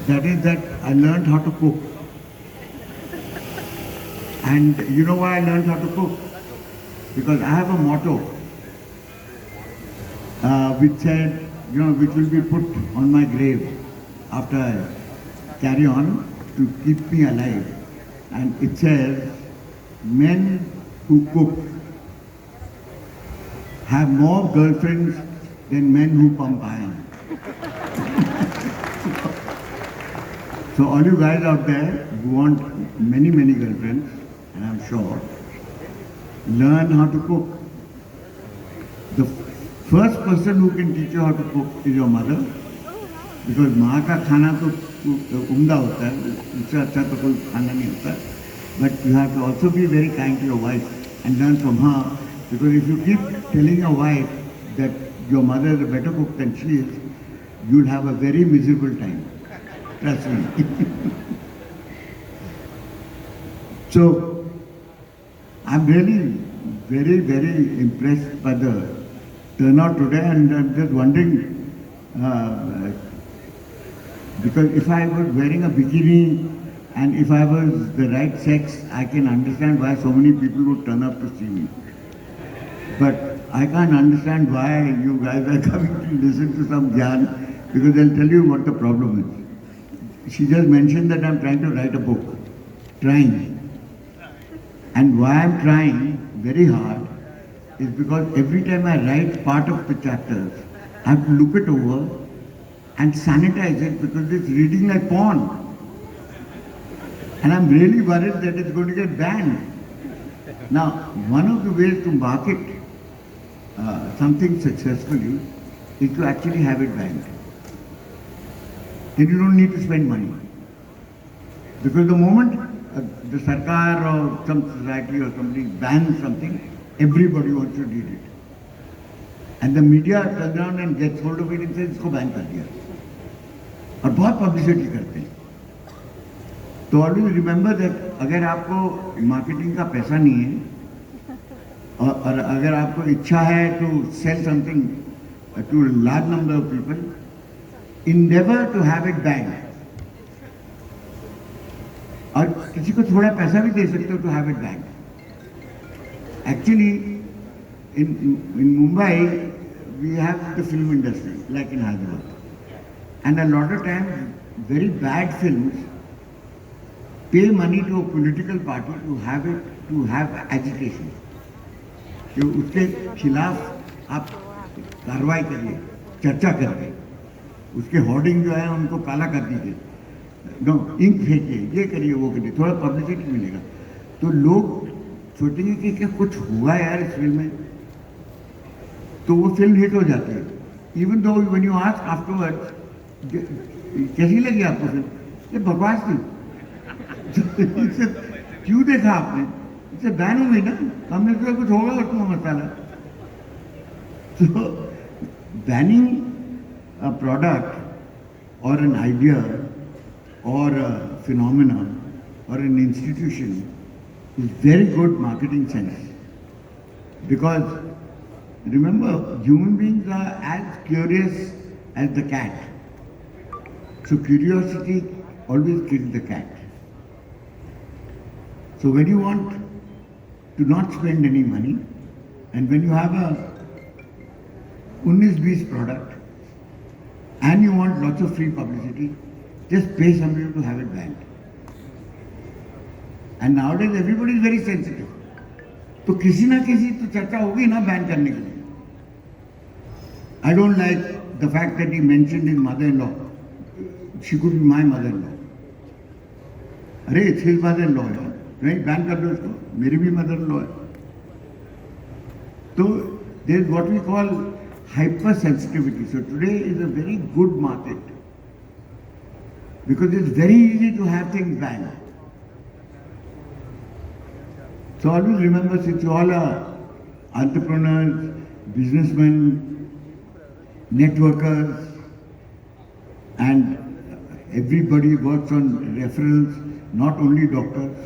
That is that I learned how to cook. And you know why I learned how to cook? Because I have a motto which said, which will be put on my grave after I carry on to keep me alive. And it says, men who cook have more girlfriends than men who pump iron. So all you guys out there who want many, many girlfriends, and I'm sure, learn how to cook. The first person who can teach you how to cook is your mother, because माँ का खाना तो उम्दा होता है, उससे अच्छा तो कोई खाना नहीं होता. But you have to also be very kind to your wife and learn from her, because if you keep telling your wife that your mother is a better cook than she is, you'll have a very miserable time. Trust me. So, I'm really very, very impressed by the turnout today, and I'm just wondering, because if I was wearing a bikini and if I was the right sex, I can understand why so many people would turn up to see me. But I can't understand why you guys are coming to listen to some Gyan, because they'll tell you what the problem is. She just mentioned that I'm trying to write a book. Trying. And why I'm trying very hard is because every time I write part of the chapters, I have to look it over and sanitize it, because it's reading like porn. And I'm really worried that it's going to get banned. Now, one of the ways to market something successfully is to actually have it banned. Then you don't need to spend money. Because the moment the Sarkar or some society or somebody bans something, everybody wants to read it. And the media turns around and gets hold of it and says, इसको ban कर दिया. और बहुत publicity करते हैं. तो always remember that अगर आपको मार्केटिंग का पैसा नहीं है और अगर आपको इच्छा है to sell something to large number of people, endeavor to have it banned. और किसी को थोड़ा पैसा भी दे सकते हो to have it banned. Actually, in Mumbai, we have the film industry, like in Hyderabad. And a lot of times, very bad films pay money to a political party to have agitation. कि उसके खिलाफ आप कार्रवाई करिए, चर्चा करिए, उसके hoarding जो है उनको काला कर दीजिए, इंक फेंकिए, ये करिए वो करिए, थोड़ा पब्लिसिटी मिलेगा. तो लोग सोचेंगे कि क्या कुछ हुआ यार इस फिल्म में, तो वो फिल्म हिट हो जाती है. Even though when you ask afterwards कैसी लगी आपको फिल्म, ये बकवास थी. क्यों देखा आपने, इससे बैन हो गई ना, हमने तो कुछ होगा उसमें मसाला. तो banning a product or an idea or a phenomenon or an institution is very good marketing sense. Because remember, human beings are as curious as the cat. So curiosity always kills the cat. So when you want to not spend any money, and when you have a 19-20 product, and you want lots of free publicity, just pay somebody to have it banned. And nowadays everybody is very sensitive. तो किसी ना किसी तो चर्चा होगी ना ban करने के लिए. I don't like the fact that he mentioned his mother-in-law. She could be my mother-in-law. अरे it's his mother-in-law है, नहीं बैन कर दो इसको, मेरी भी mother-in-law है. तो there is what we call hypersensitivity. So today is a very good market because it's very easy to have things banned. So always remember, since you all are entrepreneurs, businessmen, networkers, and everybody works on referrals, not only doctors.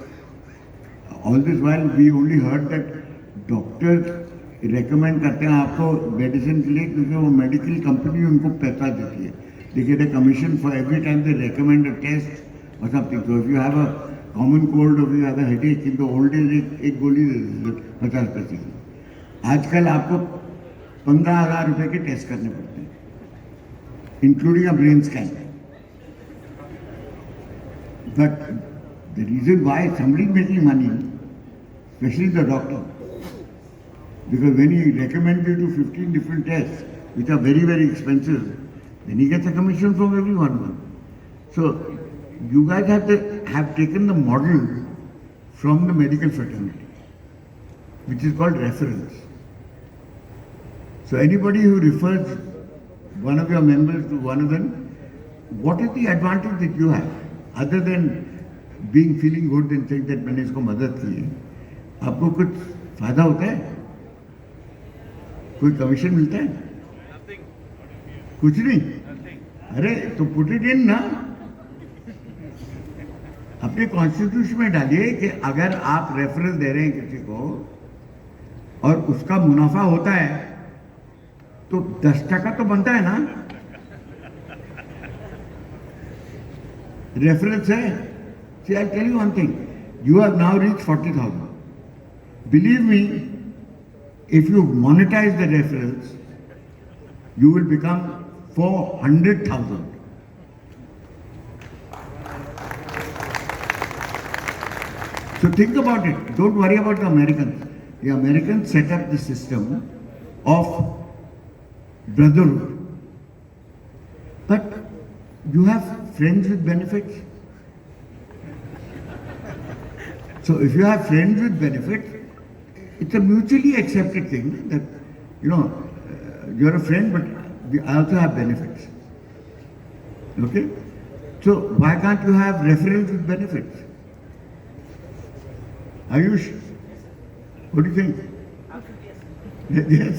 All this while we only heard that doctors recommend करते हैं आपको medicine के लिए, क्योंकि वो medical company उनको पैसा देती है. They get a commission for every time they recommend a test or something. So if you have a common cold or if you have a headache, in the old days एक गोली दे देते थे 50 पैसे की. आजकल आपको 15,000 रुपए के टेस्ट करने पड़ते हैं, including a brain scan. But the reason why somebody is making money, especially the doctor, because when he recommends you to 15 different tests, which are very, very expensive, then he gets a commission from everyone. So you guys have taken the model from the medical fraternity, which is called reference. So anybody who refers one of your members to one of them, what is the advantage that you have? Other than being feeling good and saying that मैंने इसको मदद की है, आपको कुछ फायदा होता है? कोई कमीशन मिलता है? कुछ नहीं. अरे तो पुट इट इन ना, अपने कॉन्स्टिट्यूशन में डालिए कि अगर आप रेफरेंस दे रहे हैं किसी को और उसका मुनाफा होता है तो 10% तो बनता है ना. Reference है. See, I'll tell you one thing. You have now reached 40,000. Believe me, if you monetize the reference, you will become 400,000. So think about it. Don't worry about the Americans. The Americans set up the system of brotherhood. But you have friends with benefits. So if you have friends with benefits, it's a mutually accepted thing that, you're a friend, but I also have benefits. Okay? So why can't you have referrals with benefits? Ayush, what do you think? Yes.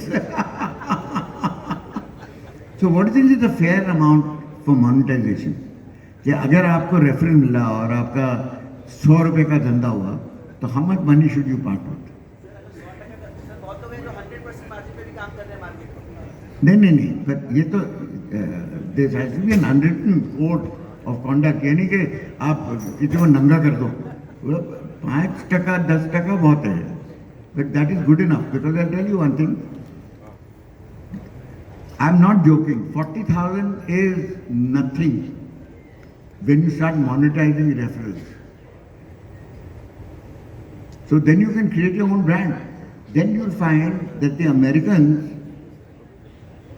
So what do you think is the fair amount for monetization? कि अगर आपको reference मिला और आपका 100 रुपए का धंधा हुआ तो how much money should you part with? नहीं, पर ये तो there has to be an unwritten code of conduct. यानी कि आप किसी को नंगा कर दो, 5%, 10% बहुत है, but that is good enough. Because I'll tell you one thing, I'm not joking. 40,000 is nothing when you start monetizing referrals. So then you can create your own brand. Then you'll find that the Americans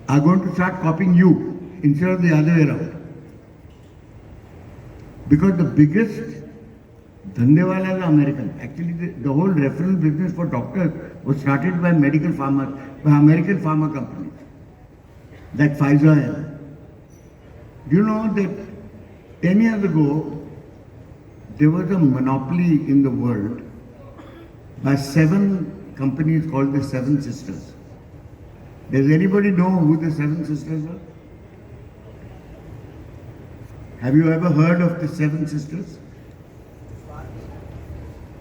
are going to start copying you instead of the other way around. Because the biggest धंधे वाले are American. Actually, the whole referral business for doctors was started by American pharma companies like Pfizer. Do you know that 10 years ago, there was a monopoly in the world by 7 companies called the Seven Sisters. Does anybody know who the Seven Sisters are? Have you ever heard of the Seven Sisters?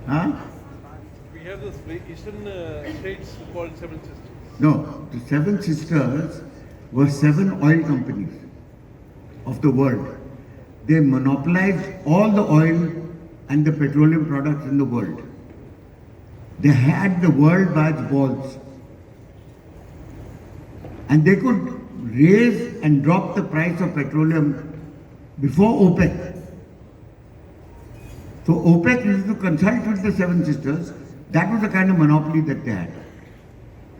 Huh? We have this Eastern states called Seven Sisters. No, the Seven Sisters were 7 oil companies of the world. They monopolized all the oil and the petroleum products in the world. They had the world by its balls. And they could raise and drop the price of petroleum before OPEC. So OPEC used to consult with the Seven Sisters. That was the kind of monopoly that they had.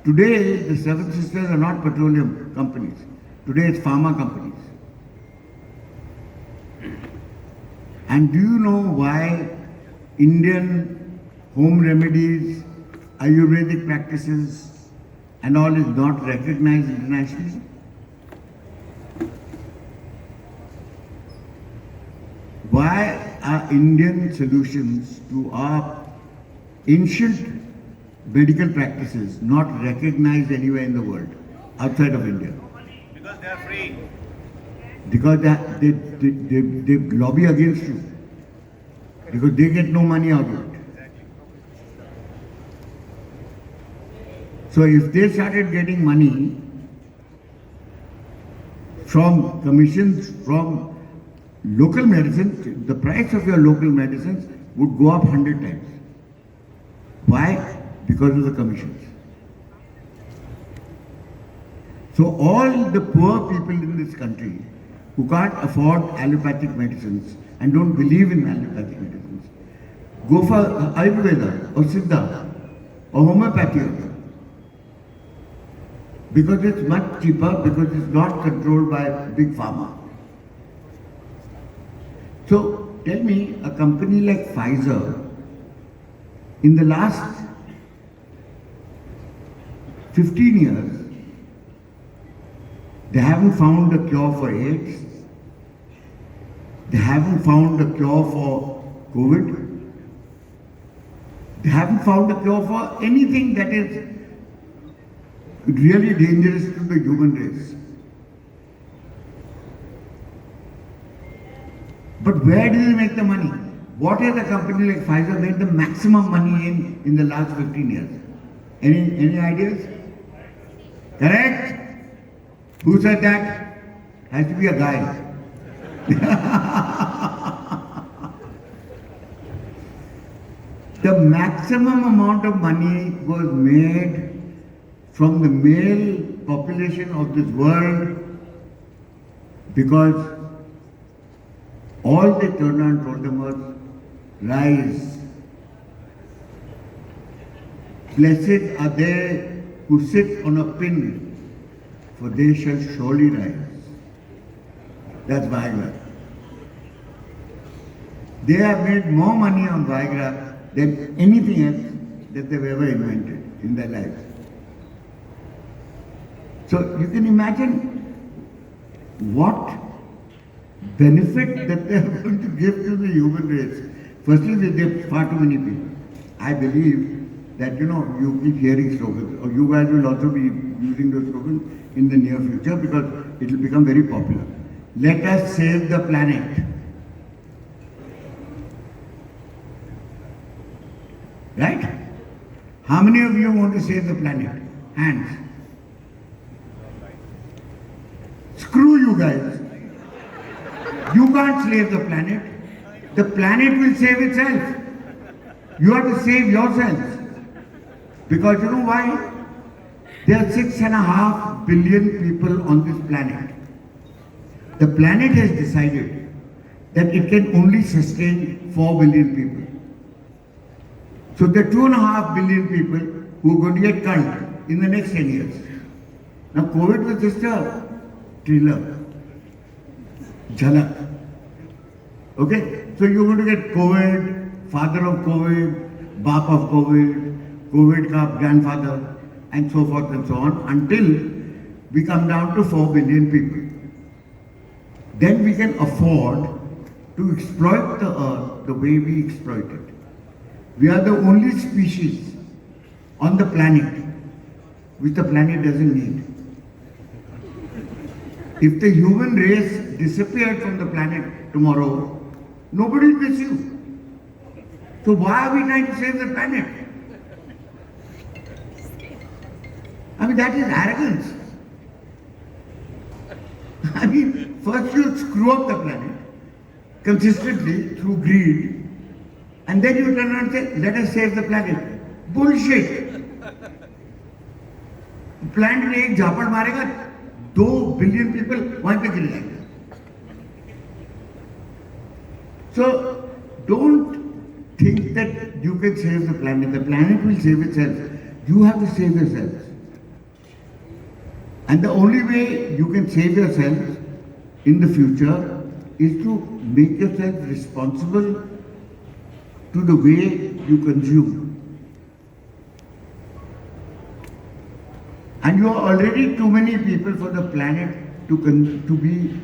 Today, the Seven Sisters are not petroleum companies. Today, it's pharma companies. And do you know why Indian home remedies, Ayurvedic practices, and all is not recognized internationally? Why are Indian solutions to our ancient medical practices not recognized anywhere in the world outside of India? Because they are free. Because they lobby against you. Because they get no money out of it. So if they started getting money from commissions from local medicines, the price of your local medicines would go up 100 times. Why? Because of the commissions. So all the poor people in this country who can't afford allopathic medicines and don't believe in allopathic medicines, go for Ayurveda or Siddha or homeopathy also. Because it's much cheaper, because it's not controlled by big pharma. So tell me, a company like Pfizer, in the last 15 years, they haven't found a cure for AIDS. They haven't found a cure for COVID. They haven't found a cure for anything that is really dangerous to the human race. But where do they make the money? What has a company like Pfizer made the maximum money in the last 15 years? Any ideas? Correct? Who said that? Has to be a guy. The maximum amount of money was made from the male population of this world because all they turned around and told them was, rise. Blessed are they who sit on a pin, for they shall surely rise. That's Viagra. They have made more money on Viagra than anything else that they've ever invented in their lives. So you can imagine what benefit that they are going to give to the human race. Firstly, there are far too many people. I believe that, you keep hearing slogans, or you guys will also be using those slogans in the near future because it will become very popular. Let us save the planet. Right? How many of you want to save the planet? Hands. Screw you guys. You can't save the planet. The planet will save itself. You have to save yourselves. Because you know why? There are 6.5 billion people on this planet. The planet has decided that it can only sustain 4 billion people. So there are 2.5 billion people who are going to get culled in the next 10 years. Now COVID was just a trailer. Jhalak. Okay? So you're going to get COVID, father of COVID, bap of COVID, COVID ka grandfather, and so forth and so on, until we come down to 4 billion people. Then we can afford to exploit the earth the way we exploit it. We are the only species on the planet which the planet doesn't need. If the human race disappeared from the planet tomorrow, nobody will miss you. So why are we trying to save the planet? I mean, that is arrogance. I mean, first you screw up the planet consistently through greed, and then you turn around and say, let us save the planet. Bullshit. Planet में एक झापड़ मारेगा 2 billion people वहीं पे गिर जाएंगे. So don't think that you can save the planet. The planet will save itself. You have to save yourselves. And the only way you can save yourselves in the future is to make yourself responsible to the way you consume. And you are already too many people for the planet to be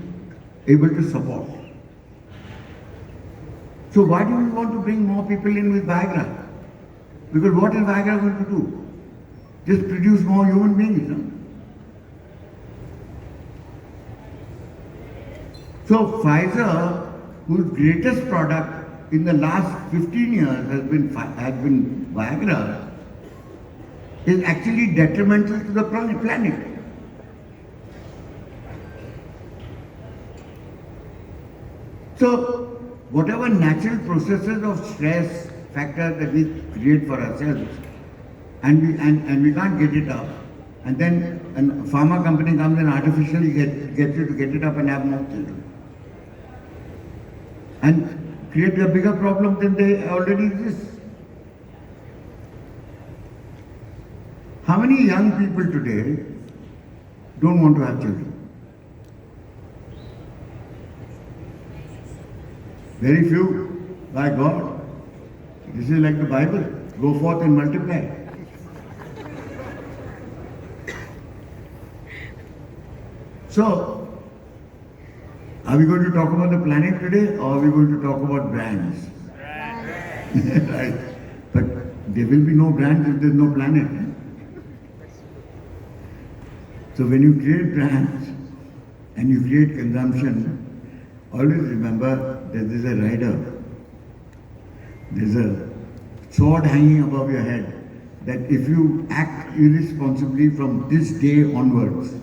able to support. So why do we want to bring more people in with Viagra? Because what is Viagra going to do? Just produce more human beings, no? So Pfizer, whose greatest product in the last 15 years has been Viagra, is actually detrimental to the planet. So, whatever natural processes of stress factors that we create for ourselves, and we can't get it up, and then a pharma company comes and artificially gets you to get it up and have more children, and create a bigger problem than they already exist. How many young people today don't want to have children? Very few, by God. This is like the Bible. Go forth and multiply. So, are we going to talk about the planet today, or are we going to talk about brands? Right. But there will be no brands if there is no planet. So when you create brands and you create consumption, always remember that there is a rider. There's a sword hanging above your head that if you act irresponsibly from this day onwards,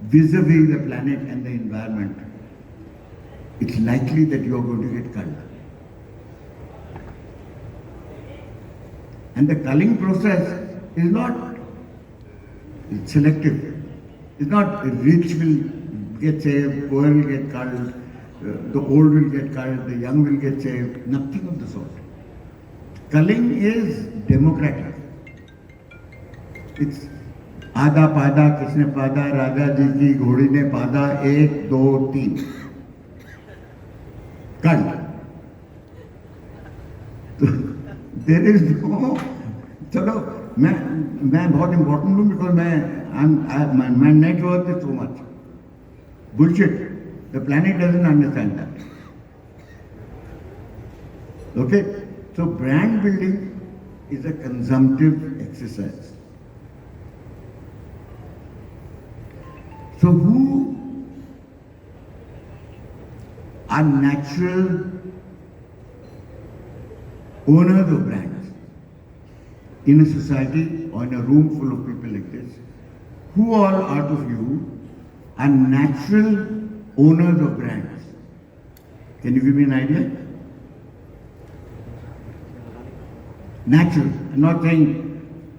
vis-a-vis the planet and the environment, it's likely that you are going to get culled. And the culling process is not selective. It's not rich will get saved, poor will get culled, the old will get culled, the young will get saved. Nothing of the sort. Culling is democratic. It's आधा पादा किसने पादा राजा जी की घोड़ी ने पादा 1 2 3 कल तो देर इज नो चलो मैं बहुत इंपॉर्टेंट हूँ because my net worth is so much. Bullshit. The planet doesn't understand that. Okay? So brand building is a consumptive exercise. So who are natural owners of brands in a society or in a room full of people like this? Who all out of you are natural owners of brands? Can you give me an idea? Natural. I'm not saying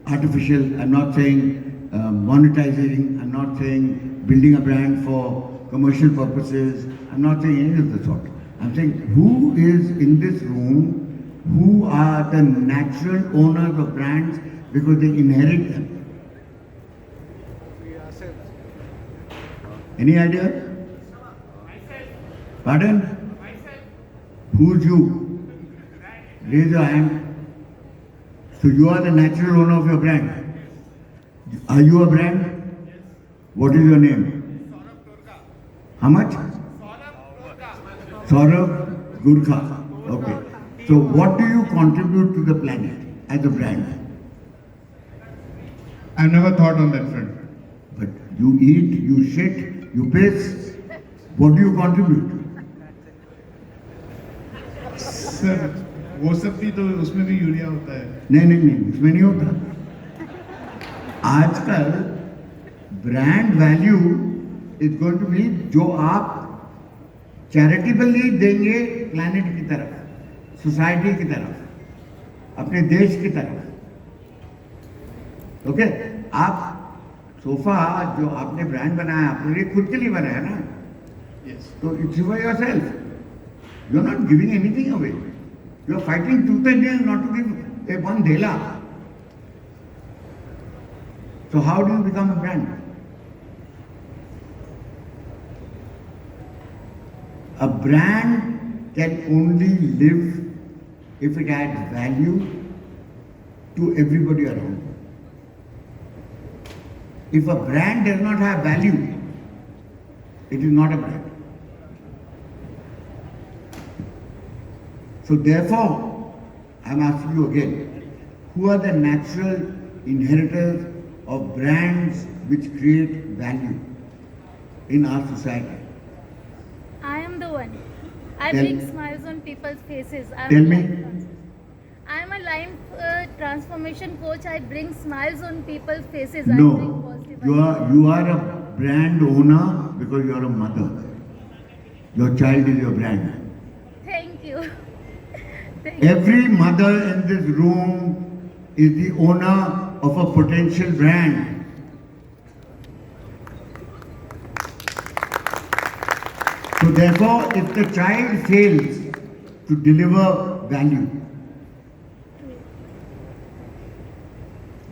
artificial. I'm not saying monetizing. I'm not saying building a brand for commercial purposes. I'm not saying any of the sort. I'm saying who is in this room, who are the natural owners of brands because they inherit them. Any idea? Pardon? Who's you? Raise your hand. So you are the natural owner of your brand. Are you a brand? What is your name? How much? Saurabh Gurkha. Okay. So what do you contribute to the planet as a brand? I've never thought on that front. But you eat, you shit, you piss. What do you contribute? Sir वो सब भी तो उसमें भी urea होता है. नहीं उसमें नहीं होता. आजकल brand value is going to be जो आप चैरिटेबली देंगे प्लैनेट की तरफ, सोसाइटी की तरफ, अपने देश की तरफ. ओके आप सोफा जो आपने ब्रांड बनाया अपने लिए खुद के लिए बनाया ना. Yes. तो it's for yourself. You are not giving anything away. You are fighting tooth and nail not to give a one धेला. So how do you become a brand? A brand can only live if it adds value to everybody around. If a brand does not have value, it is not a brand. So therefore, I am asking you again, who are the natural inheritors of brands which create value in our society? I am the one. I Tell bring me. smiles on people's faces. Tell me. I am a life transformation coach. I bring smiles on people's faces. I No, bring positive you are a brand owner because you are a mother. Your child is your brand. you. Thank you. Every mother in this room is the owner of a potential brand. So therefore, if the child fails to deliver value,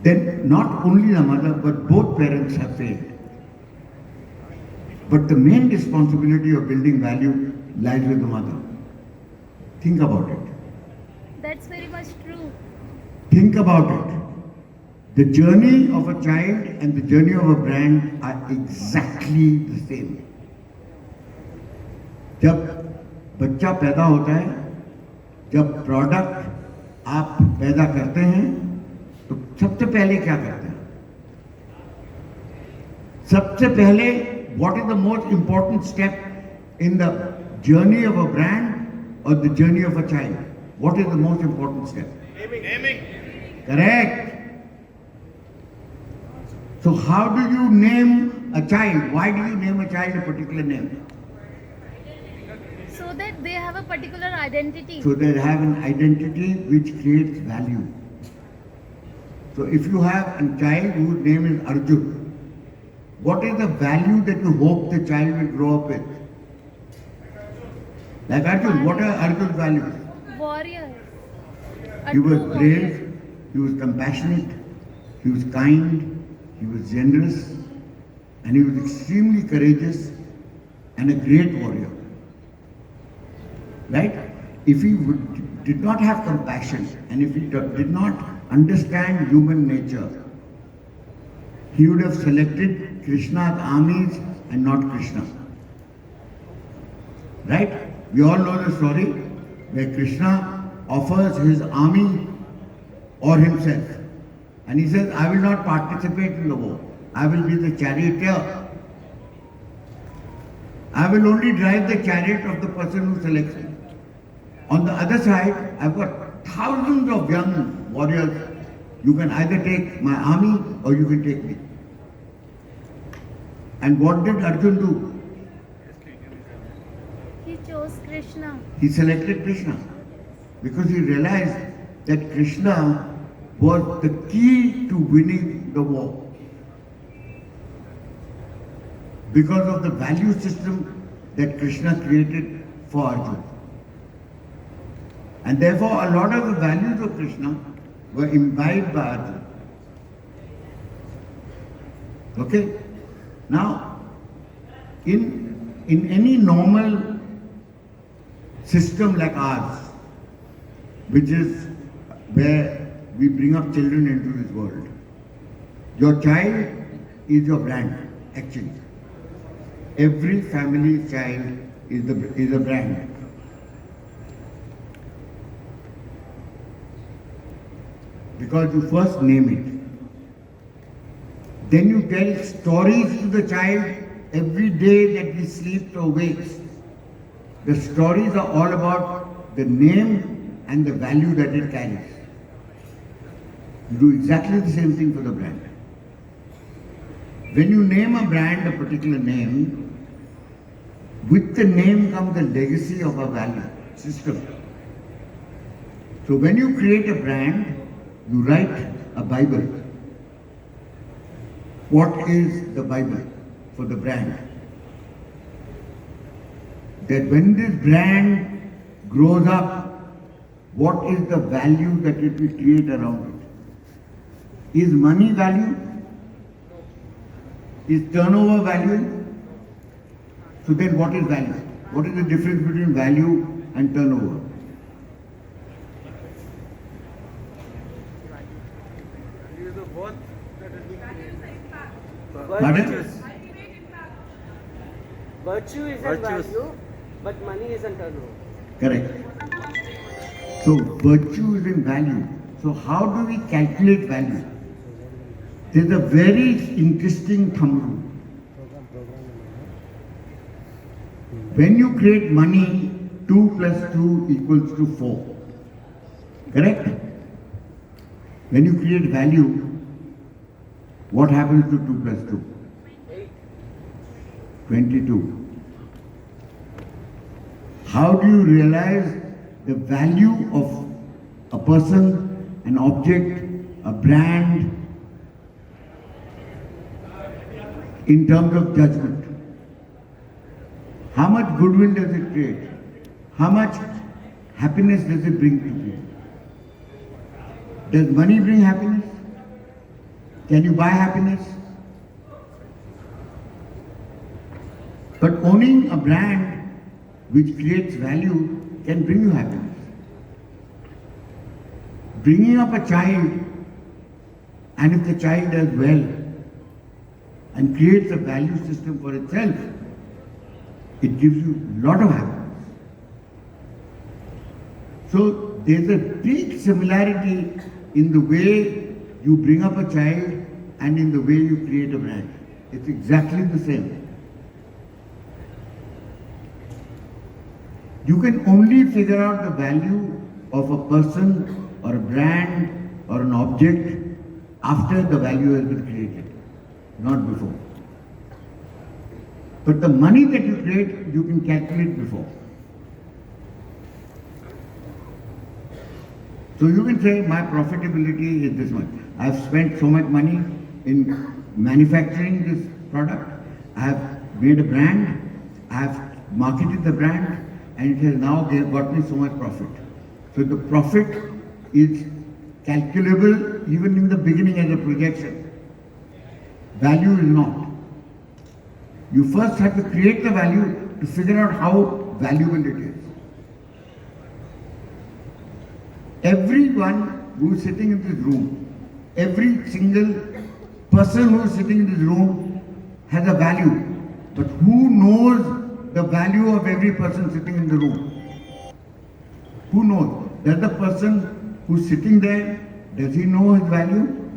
then not only the mother but both parents have failed. But the main responsibility of building value lies with the mother. Think about it. That's very much true. Think about it. The journey of a child and the journey of a brand are exactly the same. जब बच्चा पैदा होता है, जब product आप पैदा करते हैं, तो सबसे पहले क्या करते हैं? सबसे पहले, what is the most important step in the journey of a brand or the journey of a child? What is the most important step? Naming. Correct. So how do you name a child? Why do you name a child a particular name? So that they have a particular identity. So they have an identity which creates value. So if you have a child whose name is Arjun, what is the value that you hope the child will grow up with? Like Arjun, what are Arjun's values? Warrior. A He was true warrior. brave, he was compassionate, he was kind, he was generous, and he was extremely courageous and a great warrior. Right? If he did not have compassion and if he did not understand human nature, he would have selected Krishna's armies and not Krishna. Right? We all know the story where Krishna offers his army or himself. And he says, I will not participate in the war. I will be the charioteer. I will only drive the chariot of the person who selects me. On the other side, I've got thousands of young warriors. You can either take my army or you can take me. And what did Arjun do? He chose Krishna. He selected Krishna because he realized that Krishna was the key to winning the war. Because of the value system that Krishna created for Arjun. And therefore, a lot of the values of Krishna were imbibed by Arjuna. Okay? Now, in any normal system like ours, which is where we bring up children into this world, your child is your brand, actually. Every family's child is a brand. Because you first name it. Then you tell stories to the child every day that he sleeps or wakes. The stories are all about the name and the value that it carries. You do exactly the same thing for the brand. When you name a brand a particular name, with the name comes the legacy of a value system. So when you create a brand, you write a Bible. What is the Bible for the brand? That when this brand grows up, what is the value that it will create around it? Is money value? Is turnover value? So then what is value? What is the difference between value and turnover? Is the worth that is being Pardon? Virtue is a Virtuous. value, but money is a turnover. Correct. So virtue is in value. So how do we calculate value? There's a very interesting thumb rule. When you create money, 2 plus 2 equals to 4. Correct? When you create value, what happens to 2 plus 2? 22. How do you realize the value of a person, an object, a brand, in terms of judgment. How much goodwill does it create? How much happiness does it bring to people? Does money bring happiness? Can you buy happiness? But owning a brand which creates value can bring you happiness. Bringing up a child, and if the child does well and creates a value system for itself, it gives you a lot of happiness. So there's a big similarity in the way you bring up a child and in the way you create a brand. It's exactly the same. You can only figure out the value of a person or a brand or an object after the value has been created, not before. But the money that you create, you can calculate before. So you can say my profitability is this much. I've spent so much money in manufacturing this product. I have made a brand. I have marketed the brand, and it has now got me so much profit. So the profit is calculable even in the beginning as a projection. Value is not. You first have to create the value to figure out how valuable it is. Everyone who is sitting in this room, every single person who is sitting in this room has a value. But who knows the value of every person sitting in the room? Who knows? Does the person who's sitting there, does he know his value?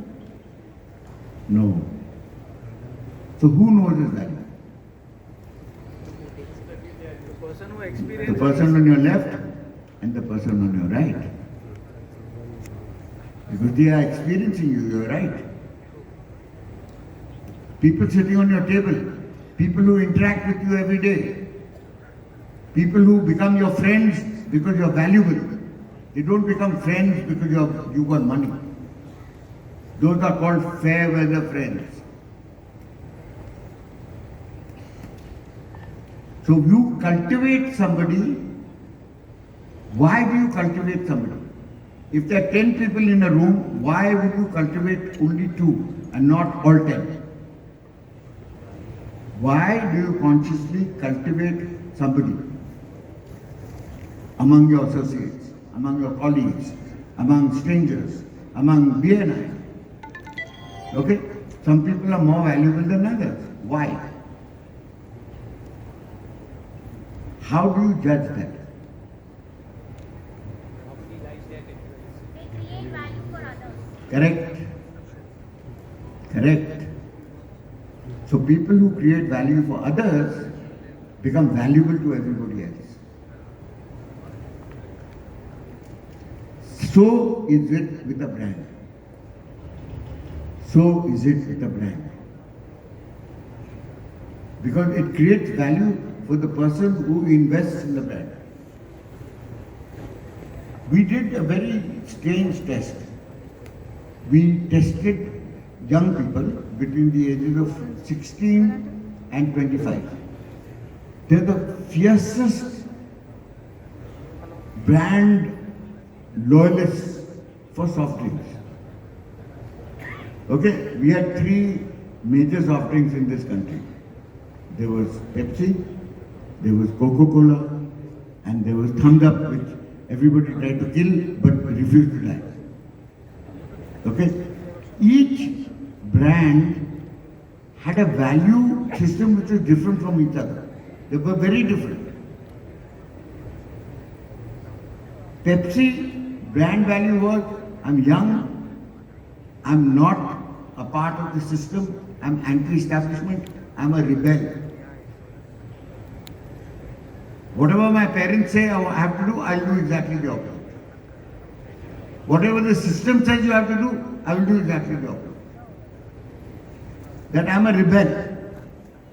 No. So who knows his value? The person who The experiences. person on your left and the person on your right. Because they are experiencing you, you're right. People sitting on your table, people who interact with you every day, people who become your friends because you're valuable. They don't become friends because you got money. Those are called fair weather friends. So you cultivate somebody. Why do you cultivate somebody? If there are 10 people in a room, why would you cultivate only 2 and not all 10? Why do you consciously cultivate somebody among your associates, among your colleagues, among strangers, among BNI? Okay? Some people are more valuable than others. Why? How do you judge that? They create value for others. Correct? Correct. So people who create value for others become valuable to everybody else. So is it with a brand. So is it with a brand. Because it creates value for the person who invests in the brand. We did a very strange test. We tested young people between the ages of 16 and 25. They're the fiercest brand loyalists for soft drinks. Okay, we had 3 major soft drinks in this country. There was Pepsi, there was Coca-Cola, and there was Thumbs Up, which everybody tried to kill but refused to die. Okay? Each brand had a value system which was different from each other. They were very different. Pepsi brand value was, I'm young, I'm not a part of the system, I'm anti-establishment, I'm a rebel. Whatever my parents say I have to do, I'll do exactly the opposite. Whatever the system says you have to do, I will do exactly the opposite. That I'm a rebel,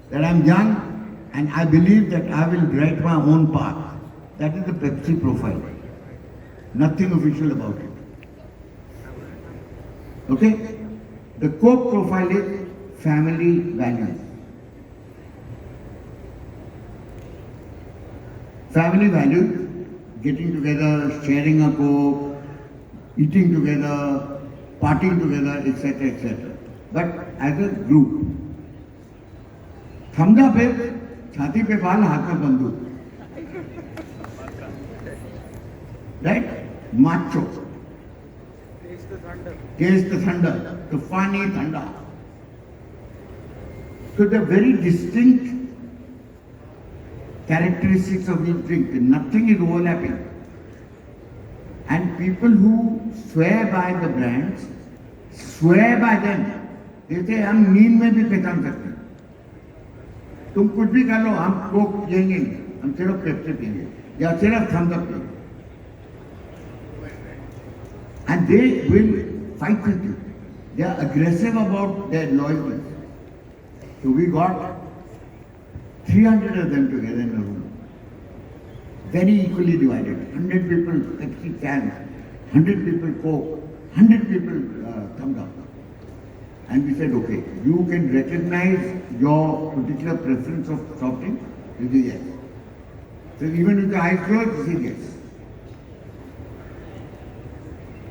that I'm young and I believe that I will write my own path. That is the Pepsi profile. Nothing official about it. Okay? The Coke profile is family values. Family values, getting together, sharing a Coke, eating together, partying together, etc., etc. But as a group, thumbs up is छाती पे बाल हाथ में बंदूक. Right? Macho. Taste the thunder. Taste the thunder, the funny thunder. So they're very distinct characteristics of these drinks. Nothing is overlapping. And people who swear by the brands, swear by them. They say हम नींद में भी पहचान सकते हैं. तुम कुछ भी कर लो, हम कोक पिएंगे, हम सिर्फ पेप्सी पिएंगे या सिर्फ थम्स अप पिएंगे. And they will fight with you. They are aggressive about their loyalty. So we got 300 of them together in a room. Very equally divided. 100 people Pepsi cans, 100 people Coke, 100 people thumbs up. And we said, okay, you can recognize your particular preference of soft drink? You say yes. So even with the eyes closed, you say yes.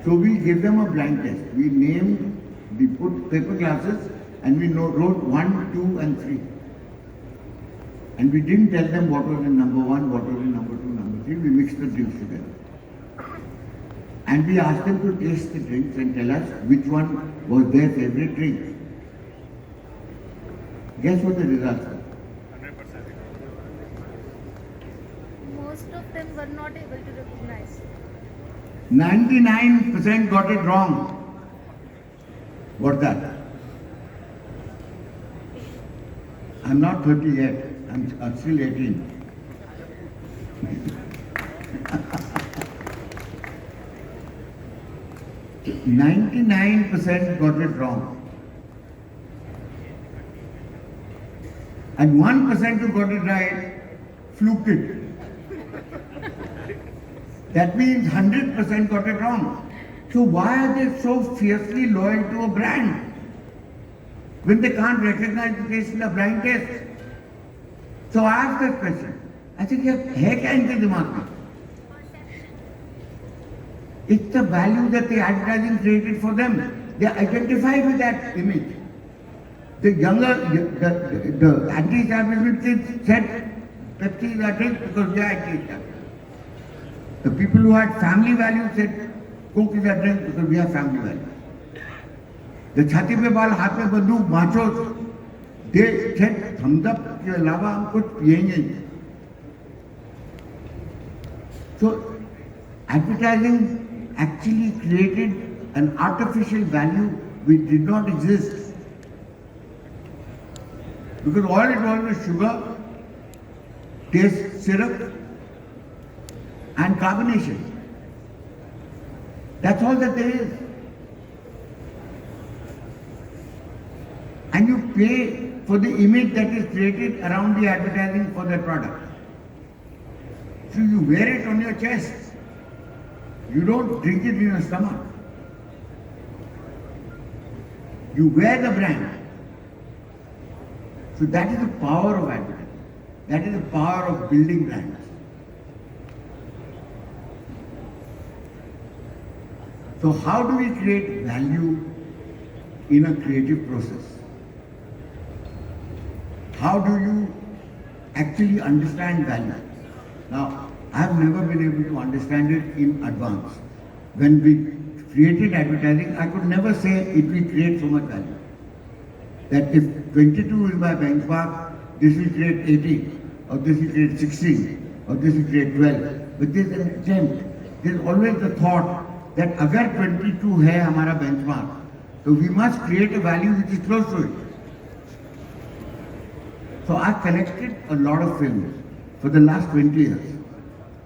So we gave them a blind test. We put paper glasses and we wrote 1, 2 and 3. And we didn't tell them what was in number 1, what was in number 2, number 3. We mixed the drinks together. And we asked them to taste the drinks and tell us which one was their favorite drink. Guess what the results were? Most of them were not able to recognize. 99% got it wrong. What's that? I'm not 30 yet. I'm still 18. %99 got it wrong. And 1% who got it right fluked it. That means 100% got it wrong. So why are they so fiercely loyal to a brand when they can't recognize the taste in the blind test? So I asked that question. I said, है क्या इनके दिमाग में? It's the value that the advertising created for them. They identify with that image. The younger, the anti-establishment kids said, Pepsi is a drink because we are anti-establishment. The people who had family values said, Coke is a drink because we have family values. The छाती पे बाल हाथ में बंदूक machos, they said, thumbs up के अलावा हम कुछ पिएंगे नहीं. So advertising actually created an artificial value which did not exist. Because all it was sugar, taste, syrup, and carbonation. That's all that there is. And you pay for the image that is created around the advertising for that product. So you wear it on your chest. You don't drink it in your stomach. You wear the brand. So that is the power of advertising. That is the power of building brands. So how do we create value in a creative process? How do you actually understand value? Now, I have never been able to understand it in advance. When we created advertising, I could never say it will create so much value. That if 22 is my benchmark, this will create 18, or this will create 16, or this will create 12. But there's an attempt. There's always the thought that agar 22 hai hamara benchmark, so we must create a value which is close to it. So I collected a lot of films for the last 20 years.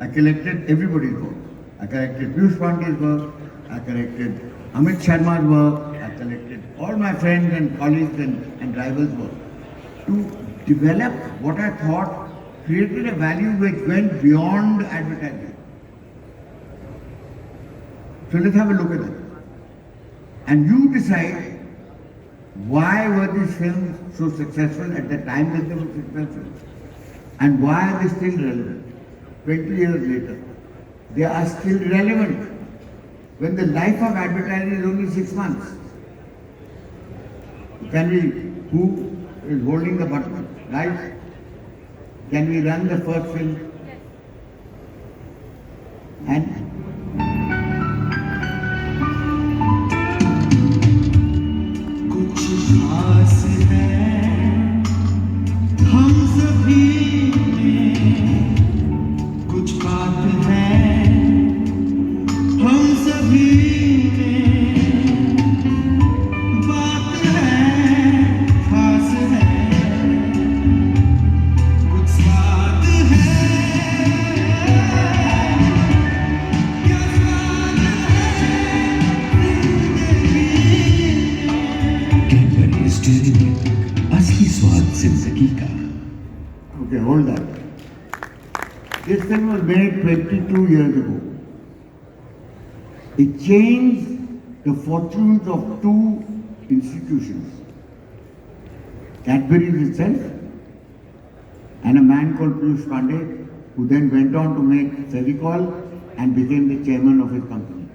I collected everybody's work. I collected Piyush Pandey's work. I collected Amit Sharma's work. I collected all my friends and colleagues and rivals' work to develop what I thought created a value which went beyond advertising. So let's have a look at that. And you decide why were these films so successful at the time that they were successful, and why are they still relevant 20 years later. They are still relevant when the life of advertising is only 6 months. Can we, who is holding the button? Guys, can we run the first film? Yes. And कुछ खास है हम सभी में, कुछ बात है हम सभी में, बात है खास है, कुछ स्वाद है, क्या स्वाद है जिंदगी में। कैडबरी स्टीयरिंग व्हील, असली स्वाद जिंदगी का। okay, hold that. This film was made 22 years ago. It changed the fortunes of two institutions, Cadbury's itself and a man called Piyush Pandey, who then went on to make Fevicol and became the chairman of his company.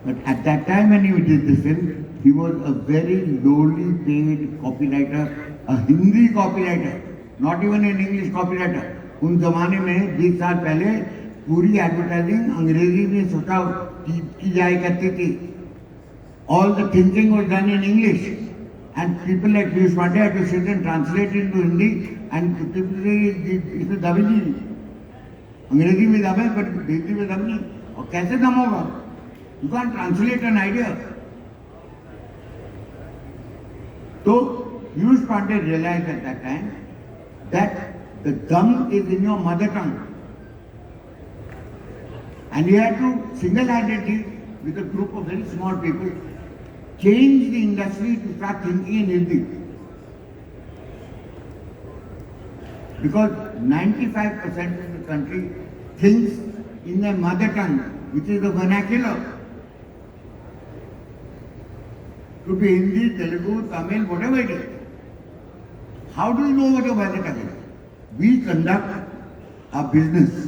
But at that time when he did this film, he was a very lowly paid copywriter, a Hindi copywriter, not even an English copywriter. उन जमाने में 20 साल पहले पूरी advertising अंग्रेजी में सोचा की जाया करती थी. All the thinking was done in English, and people like Piyush Pandey had to sit and translate it into Hindi, and people say इसमें दम ही नहीं, अंग्रेजी में दम है पर हिंदी में दम नहीं. और कैसे दम होगा? You can't translate an idea. So Piyush Pandey realized at that time that the gum is in your mother tongue. And he had to single-handedly, with a group of very small people, change the industry to start thinking in Hindi. Because 95% of the country thinks in their mother tongue, which is the vernacular. Could be Hindi, Telugu, Tamil, whatever it is. How do you know what your mother tongue is? We conduct our business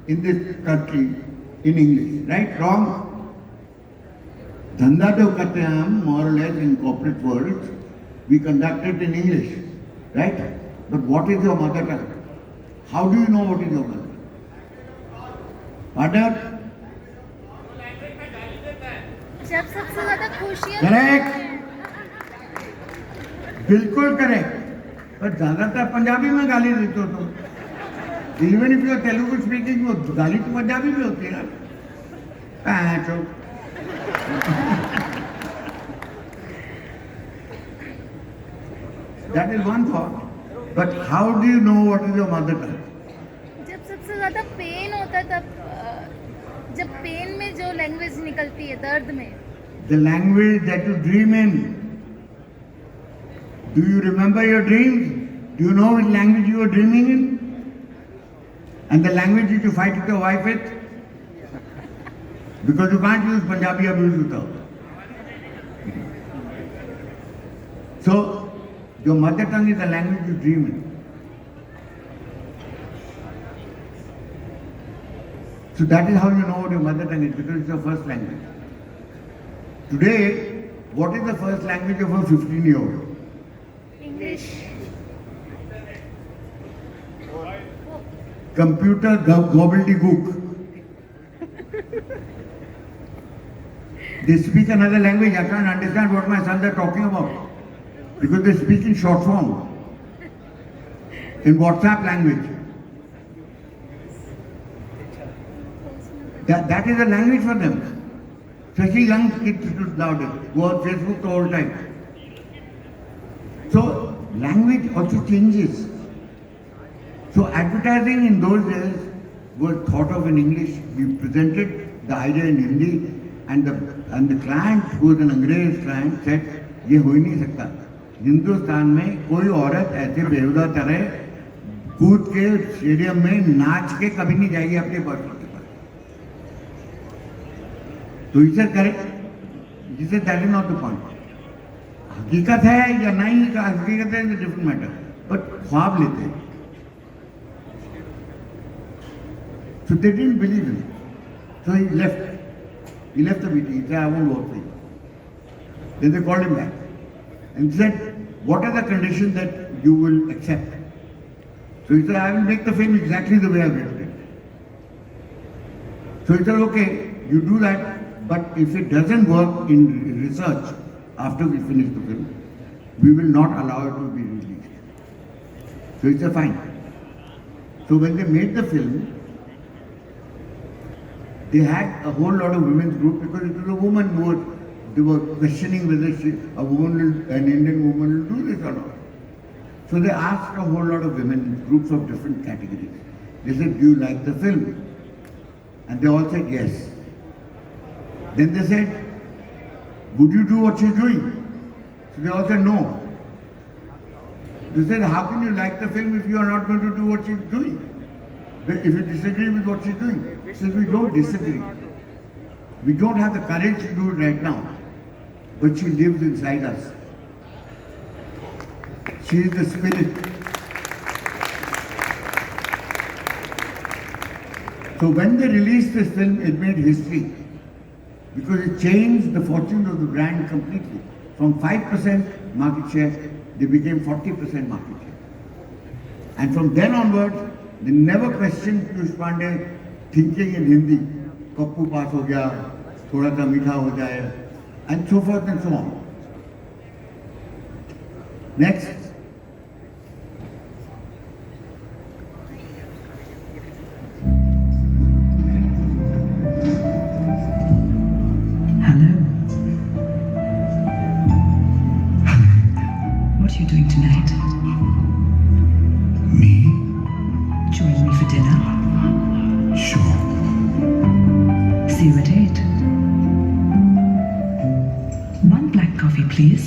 in this country in English, right? Wrong? Dhanda jo karte hain hum, more or less in corporate world, we conduct it in English, right? But what is your mother tongue? How do you know what is your mother tongue? Pardon? जब सबसे ज्यादा खुशियाँ Correct. बिल्कुल correct. पर ज्यादातर पंजाबी में गाली देते हो तुम. Even if you are Telugu speaking, वो गाली तो पंजाबी में होती है ना. पैचो. That is one thought. But how do you know what is your mother tongue? जब सबसे ज्यादा पेन होता तब जब पेन में जो लैंग्वेज निकलती है, दर्द में. The language that you dream in. Do you remember your dreams? Do you know which language you are dreaming in? And the language that you fight with your wife with? Because you can't use Punjabi abuse with her. So, your mother tongue is the language you dream in. So that is how you know what your mother tongue is, because it's your first language. Today, what is the first language of a 15-year-old? English. Computer gobbledygook. They speak another language. I can't understand what my sons are talking about. Because they speak in short form. In WhatsApp language. That is a language for them. Especially young kids nowadays who are on Facebook the whole time. So language also changes. So advertising in those days was thought of in English. We presented the idea in Hindi, and the client, who was an अंग्रेज client, said, ये हो ही नहीं सकता. हिंदुस्तान में कोई औरत ऐसे बेहुदा तरह कूद के स्टेडियम में नाच के कभी नहीं जाएगी अपने बॉयफ्रेंड के पास. तो he said, correct. He said, that is not the point. हकीकत है या नहीं का हकीकत है, इज डिफरेंट मैटर, बट ख्वाब लेते हैं. So they didn't believe him. So he left. He left the meeting. He said, I won't work for you. Then they called him back and said, what are the conditions that you will accept? So he said, I will make the film exactly the way I've written it. So he said, okay, you do that, but if it doesn't work in research after we finish the film, we will not allow it to be released. So he said, fine. So when they made the film, they had a whole lot of women's group because it was a woman who was, they were questioning whether a woman will, an Indian woman will do this or not. So they asked a whole lot of women, groups of different categories. They said, do you like the film? And they all said yes. Then they said, would you do what she's doing? So they all said no. They said, how can you like the film if you are not going to do what she's doing? If you disagree with what she's doing? He said, we don't disagree. We don't have the courage to do it right now. But she lives inside us. She is the spirit. So when they released this film, it made history. Because it changed the fortunes of the brand completely. From 5% market share, they became 40% market share. And from then onwards, they never questioned Piyush Pandey thinking in Hindi. Kappu pass ho gaya, thoda sa meetha ho jaye, and so forth and so on. Next. Hello. What are you doing tonight? Me? Join me for dinner? Sure. See you at 8. One black coffee, please.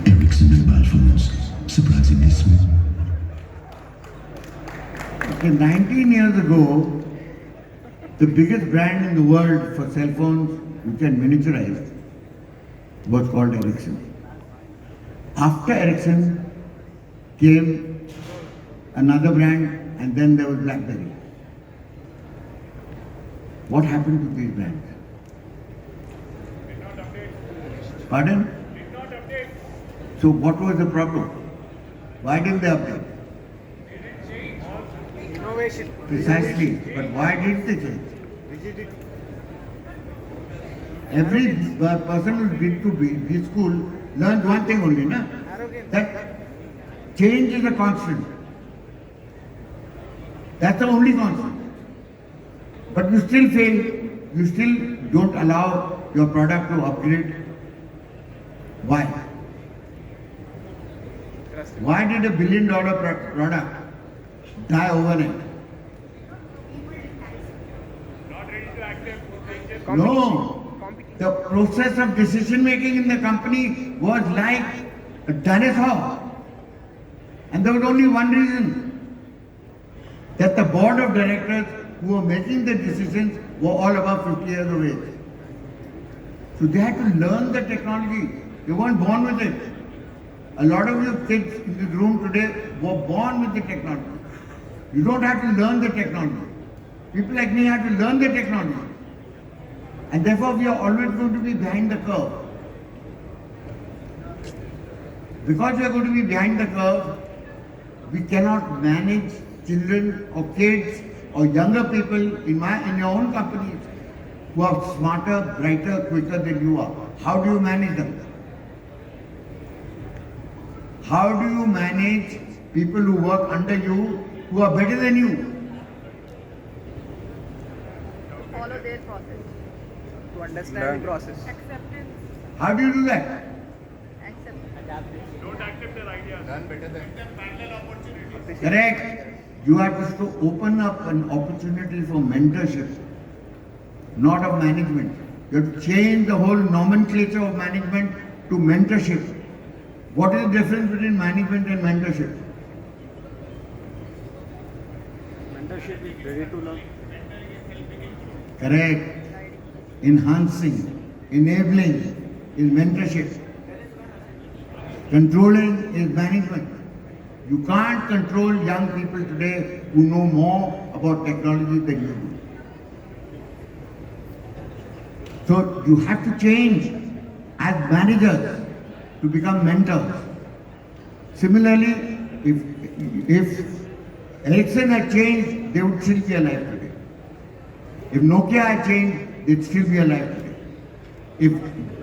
Ericsson mobile phones, surprisingly smooth. Okay, 19 years ago, the biggest brand in the world for cell phones, which are miniaturized, was called Ericsson. After Ericsson came another brand, and then there was BlackBerry. What happened to these brands? Pardon? So what was the problem? Why didn't they update? Innovation. Precisely. But why did they change? Rigidity. Every person who's been to B school learns one thing only, na? Arrogance. That change is a constant. That's the only constant. But you still fail. You still don't allow your product to upgrade. Why? Why did $1 billion product die overnight? No. The process of decision making in the company was like a dinosaur. And there was only one reason. That the board of directors who were making the decisions were all above 50 years of age. So they had to learn the technology. They weren't born with it. A lot of you kids in this room today were born with the technology. You don't have to learn the technology. People like me have to learn the technology. And therefore we are always going to be behind the curve. Because we are going to be behind the curve, we cannot manage children or kids or younger people in your own companies who are smarter, brighter, quicker than you are. How do you manage them? How do you manage people who work under you who are better than you? Follow their process. To understand the process. Acceptance. How do you do that? Acceptance. Correct. You have to open up an opportunity for mentorship, not of management. You have to change the whole nomenclature of management to mentorship. What is the difference between management and mentorship? Mentorship is ready to learn. correct, enhancing, enabling is mentorship. Controlling is management. You can't control young people today who know more about technology than you do. So you have to change as managers to become mentors. Similarly, if Ericsson had changed, they would still be alive today. If Nokia had changed, they'd still be alive today. If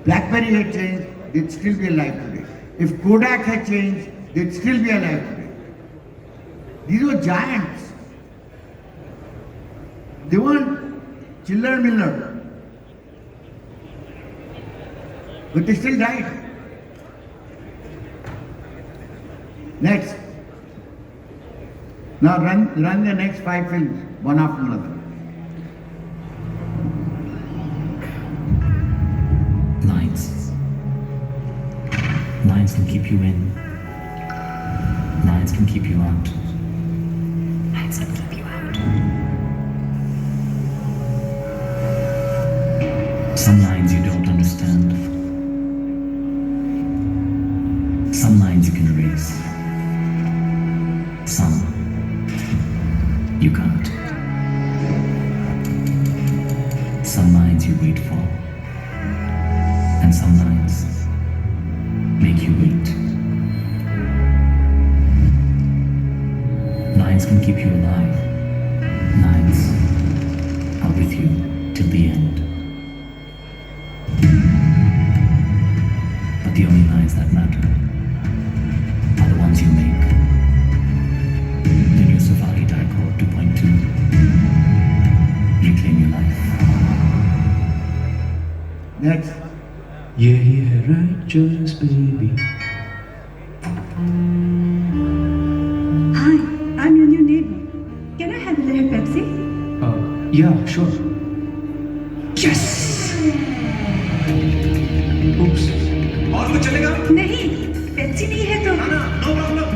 BlackBerry had changed, they'd still be alive today. If Kodak had changed, they'd still be alive today. These were giants. They weren't chiller miller. But they still died. Next. Now run the next 5 films, one after another. Lines. Lines can keep you in. Lines can keep you out. Lines can keep you out. Some lines you don't understand. Some lines you can erase. Some you can't. Some lines you wait for. And some lines make you wait. Lines can keep you alive. Lines are with you till the end. But the only lines that matter are the ones you make. The new Safari Diacorde 2.2. Reclaim your life. Next. Yeah, righteous baby. Hi, I'm your new neighbor. Can I have a little Pepsi? Yeah, sure. Yes! Oops. और कुछ चलेगा? नहीं, Pepsi नहीं है तो। No problem.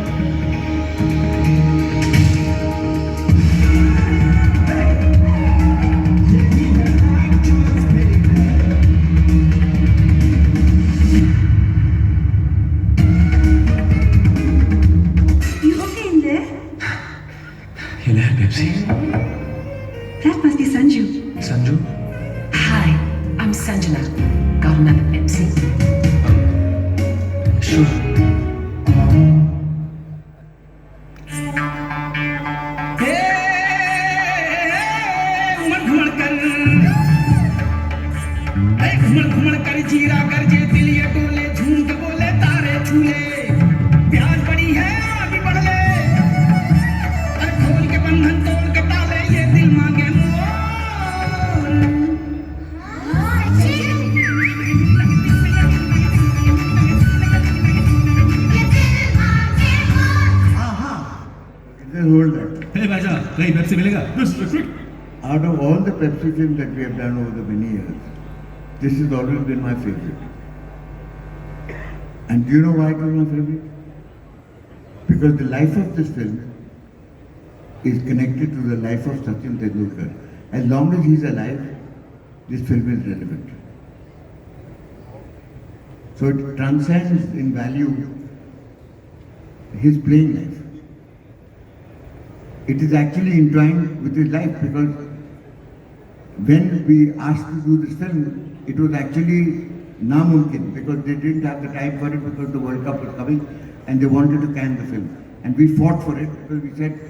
You okay in there? ये ले Pepsi. That must be Sanju. Sanju? Hi, I'm Sanjana. Got another Pepsi? Sure. घुमड़ कर जीरा कर जे दिल ये डोले झूम के बोले तारे छूले प्याज बड़ी है आगे बढ़ ले अरे खोल के बंधन तोड़ के ताले ये दिल मांगे Hold that. Hey, Raja, कहीं Pepsi मिलेगा? Out of all the Pepsi films that we have done over the many years, this has always been my favorite. And do you know why it was my favorite? Because the life of this film is connected to the life of Sachin Tendulkar. As long as he's alive, this film is relevant. So it transcends in value his playing life. It is actually entwined with his life because when we asked to do this film, it was actually namumkin because they didn't have the time for it because the World Cup was coming and they wanted to can the film. And we fought for it because we said,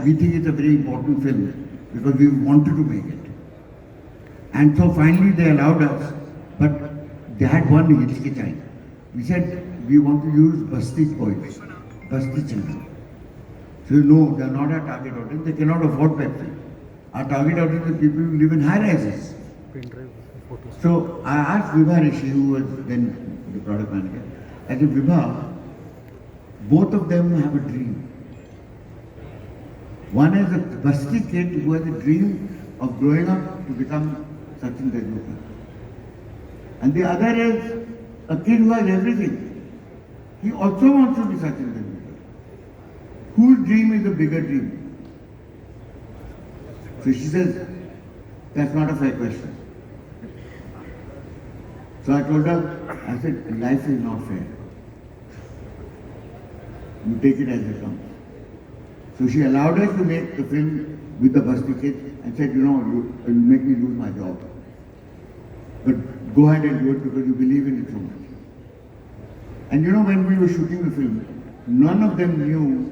we think it's a very important film because we wanted to make it. And so finally they allowed us, but they had one hitchhiking. We said, we want to use Basti boys, Basti children. So no, they are not our target audience, they cannot afford Pepsi. Our target audience is people who live in high rises. So I asked Vibha Rishi, who was then the product manager, I said, Vibha, both of them have a dream. One is a Basti kid who has a dream of growing up to become Sachin Tendulkar. And the other is a kid who has everything. He also wants to be Sachin Tendulkar. Whose dream is the bigger dream? So she says, That's not a fair question. So I told her, I said, life is not fair. You take it as it comes. So she allowed us to make the film with the bus ticket and said, you will make me lose my job. But go ahead and do it because you believe in it so much. And when we were shooting the film, none of them knew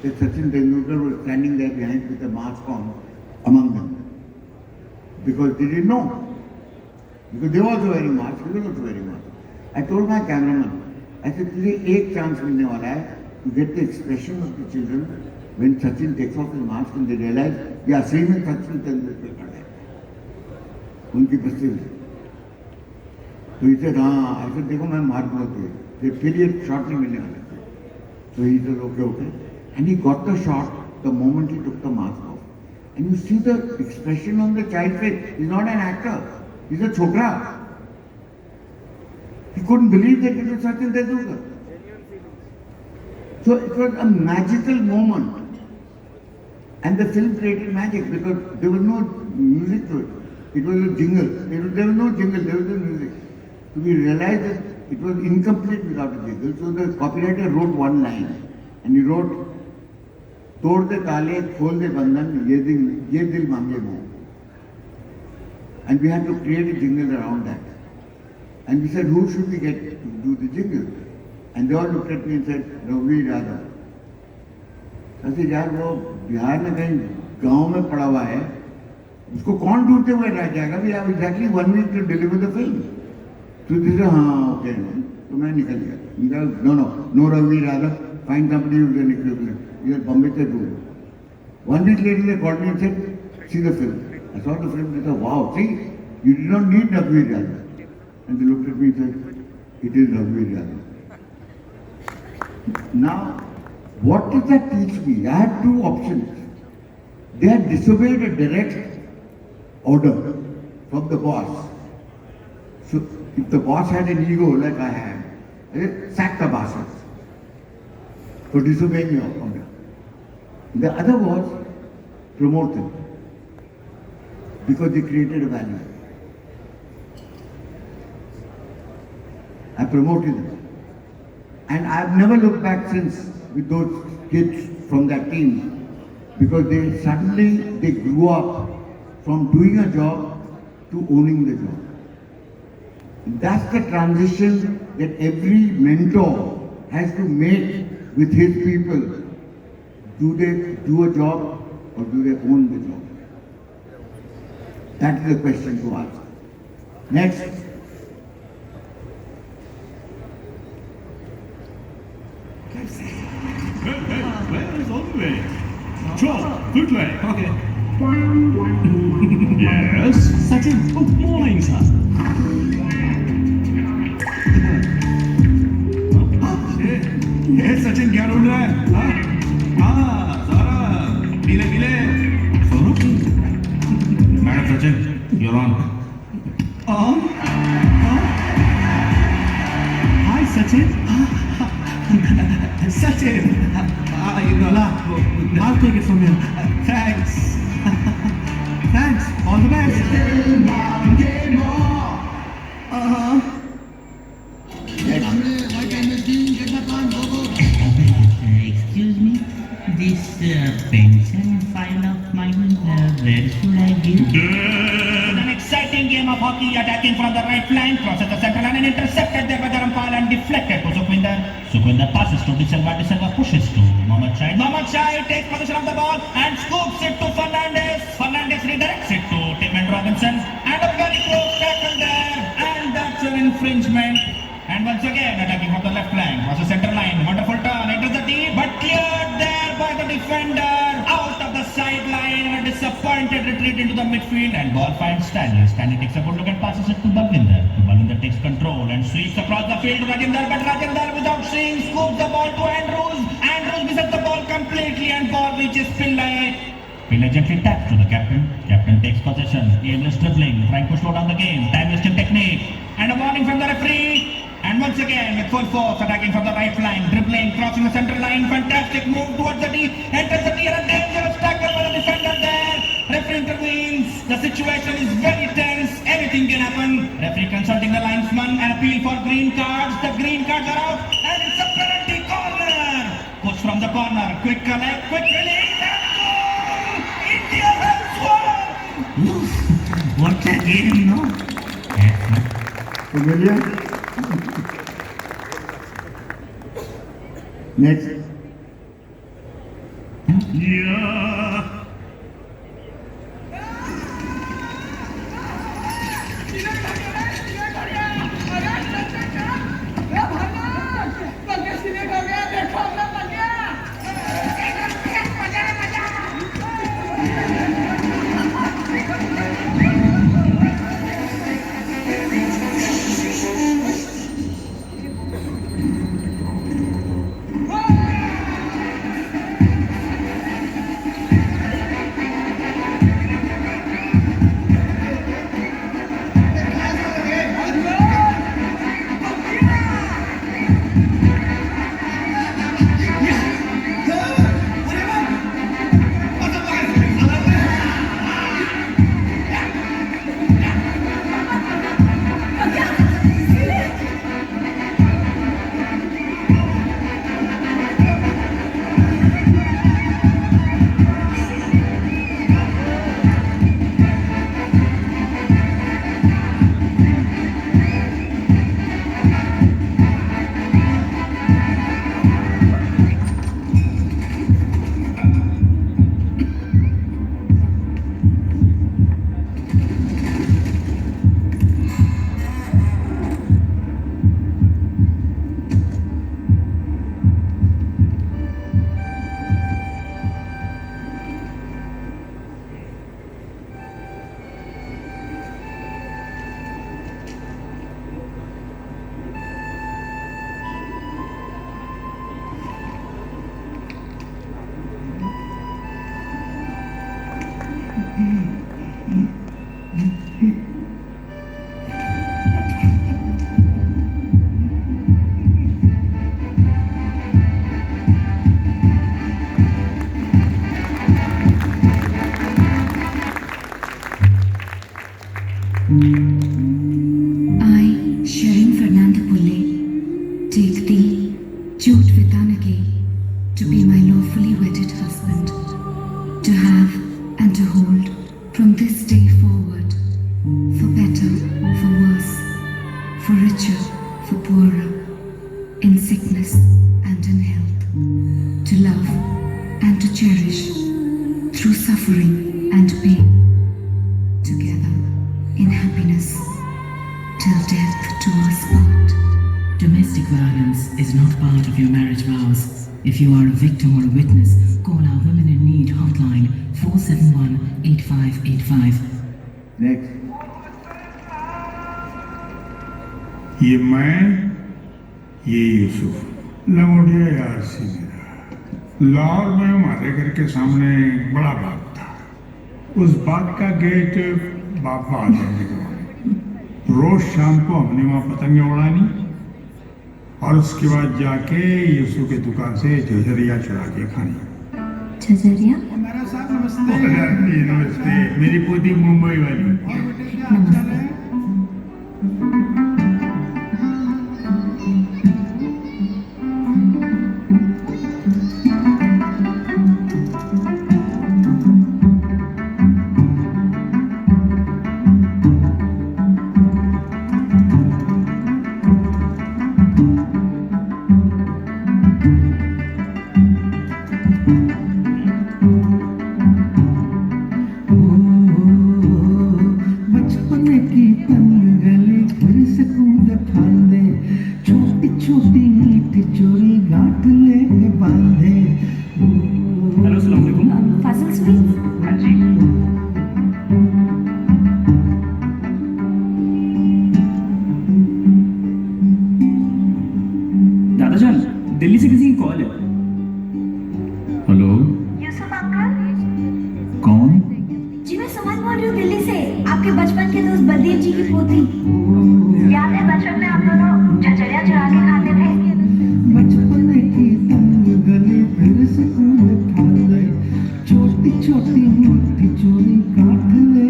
that Sachin Tendulkar was standing there behind with a mask on among them. Because they didn't know. Because they were also wearing masks, we were also wearing masks. I told my cameraman, I said, today एक chance मिलने वाला है to get the expression of the children when Sachin takes off his mask and they realize, ये असली में Sachin Tendulkar खड़ा है उनकी बस्ती में. तो he said, हाँ, I said, देखो मैं मार दूँगा तुझे, फिर ये shot नहीं मिलने वाला. So he said, okay. And he got the shot the moment he took the mask off. And you see the expression on the child's face. He's not an actor. He's a chokra. He couldn't believe that it was Sachin Tendulkar. So it was a magical moment. And the film created magic because there was no music to it. It was a jingle. There was no jingle, there was no music. So we realized that it was incomplete without a jingle. So the copywriter wrote one line. And he wrote, तोड़ दे ताले खोल दे बंधन ये दिल मांगे मोह. And we had to create a jingle around that. And we said, who should we get to do the jingle? And they all looked at me and said, Ravi Yadav. I said, यार वो बिहार में कहीं गांव में पड़ा हुआ है, उसको कौन ढूंढते हुए रह जाएगा? We have exactly 1 week to deliver the film. So they said, हाँ, okay. तो मैं निकल गया. No Ravi Yadav. Find somebody who's an equivalent. You are Bombay to do it. 1 week later they called me and said, see the film. I saw the film and I said, wow, see, you did not need Raghuveer Yadav. And they looked at me and said, it is Raghuveer Yadav. Now, what did that teach me? I had two options. They had disobeyed a direct order from the boss. So, if the boss had an ego like I had, they sacked the bosses for disobeying your order. The other was promote them because they created a value. I promoted them. And I've never looked back since with those kids from that team because they grew up from doing a job to owning the job. That's the transition that every mentor has to make with his people. Do they do a job or do they own the job? That is the question to ask. Next. Where is all the way? Sure, good way. Okay. Yes? Sachin, good morning, sir. Hey, Sachin, क्या ढूंढ रहा है? हाँ, सौरभ, मिले. Saurabh? Madam Sachin, you're on. Hi, Sachin. Sachin, I'll take it from here. thanks. Thanks. All the best. Excuse me, this pension file of mine, where should I give? An exciting game of hockey, attacking from the right flank, crosses the center line and intercepted there by Dharampal and deflected to Sukhwinder. Sukhwinder passes to De Silva pushes to Mohammad Shahid. Mohammad Shahid takes possession of the ball and scoops it to Fernandes. Fernandes redirects it to Tim and Robinson and a very close tackle there, and that's an infringement. And once again, attacking from the left flank, crosses center line, wonderful turn, enters the deep, but cleared there by the defender, out of the sideline, and a disappointed retreat into the midfield, and ball finds Stanley. Stanley takes a good look and passes it to Balwinder. Balwinder takes control and sweeps across the field to Rajinder, but Rajinder, without seeing, scoops the ball to Andrews. Andrews misses the ball completely, and ball reaches Pillai. Pillai gently taps to the captain. Captain takes possession, aimless dribbling, trying to slow down the game, time-wasting technique, and a warning from the referee. And once again, with full force, attacking from the right flank, dribbling, crossing the center line, fantastic move towards the D, enters the D, and a dangerous tackle by the defender there. Referee intervenes. The situation is very tense. Anything can happen. Referee consulting the linesman and appeal for green cards. The green cards are out and it's a penalty corner. Push from the corner. Quick collect, quick release and goal! India has won! What a game, no? Familiar? Next. Yeah. I, Shirin Fernanda Pulle, take thee, Jude Vitanaki, to be my lawfully wedded husband, to have and to hold from this day forward, for better, for worse, for richer, for poorer, in sickness and in health, to love and to cherish, through suffering and pain, together in happiness, till death do us part. Domestic violence is not part of your marriage vows. If you are a victim or a witness, call our Women in Need hotline 471-8585. Next. ये मैं, ये यूसुफ लंगोटिया यार से मेरा लाहौर में हमारे घर के सामने एक बड़ा बाग था। उस बाग का गेट बापा आ जाने के बाद रोज शाम को हमने वहाँ पतंगे उड़ानी और उसके बाद जाके यूसुफ की दुकान से झुझरिया चुरा के खानी। झझरिया? नमस्ते, मेरी पोती मुंबई वाली। नमस्ते। हेलो, अस्सलाम वालेकुम। फासिल स्वीट? हाँ जी। दादाजान, दिल्ली से किसी की कॉल है। Hello, Yusuf uncle? कौन? जी मैं सुमन बोल रही हूँ दिल्ली से, आपके बचपन के दोस्त बलदेव जी की पोती। याद है बचपन में हम दोनों झझरिया चुरा के खाते थे? बचपन की तंग गली फिर स्कूल था, छोटी छोटी मोटी चोरी काट ले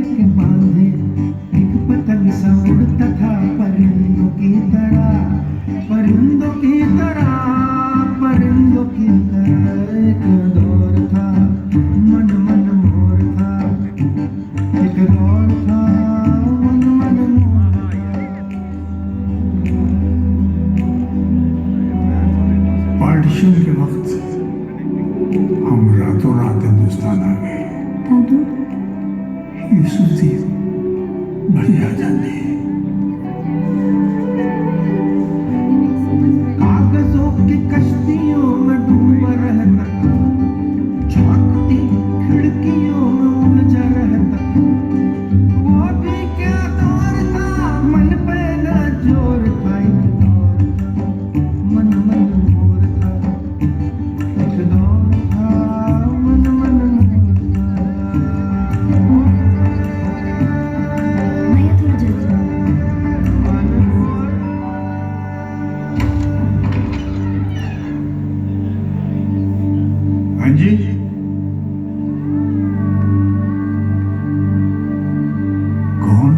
यीशु दी बड़ी आजादी है। कागजों की कश्तियों में डूबा रहता, झांकती खिड़कियों में उलझा रहता। वो भी क्या दौर था, मन पे ना जोर था, एक दौर था, मन मन मोर था, एक दौर था, मन मन मोर भैया थोड़ा जल्दी। था। हाँ जी, कौन?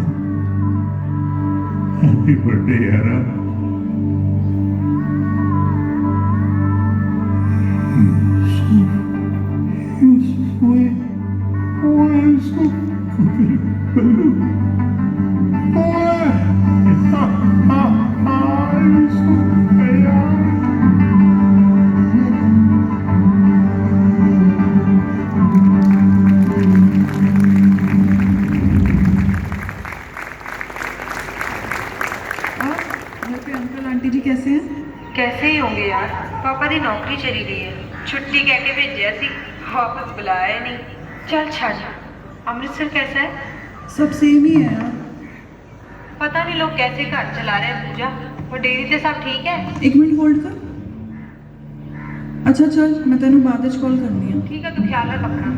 हैप्पी बर्थडे यारा। घर पे अंकल आंटी जी कैसे हैं? कैसे ही होंगे यार, पापा दी नौकरी चली गई है, छुट्टी कह के भेजा सी, वापस बुलाया नहीं। चल छाड़, अमृतसर कैसा है? सब सेम ही है यार। पता नहीं लोग कैसे घर चला रहे हैं। पूजा और डेरी से सब ठीक है? एक मिनट होल्ड कर। अच्छा चल, मैं तेनू बाद च कॉल करनी है। ठीक है, तो ख्याल रख अपना।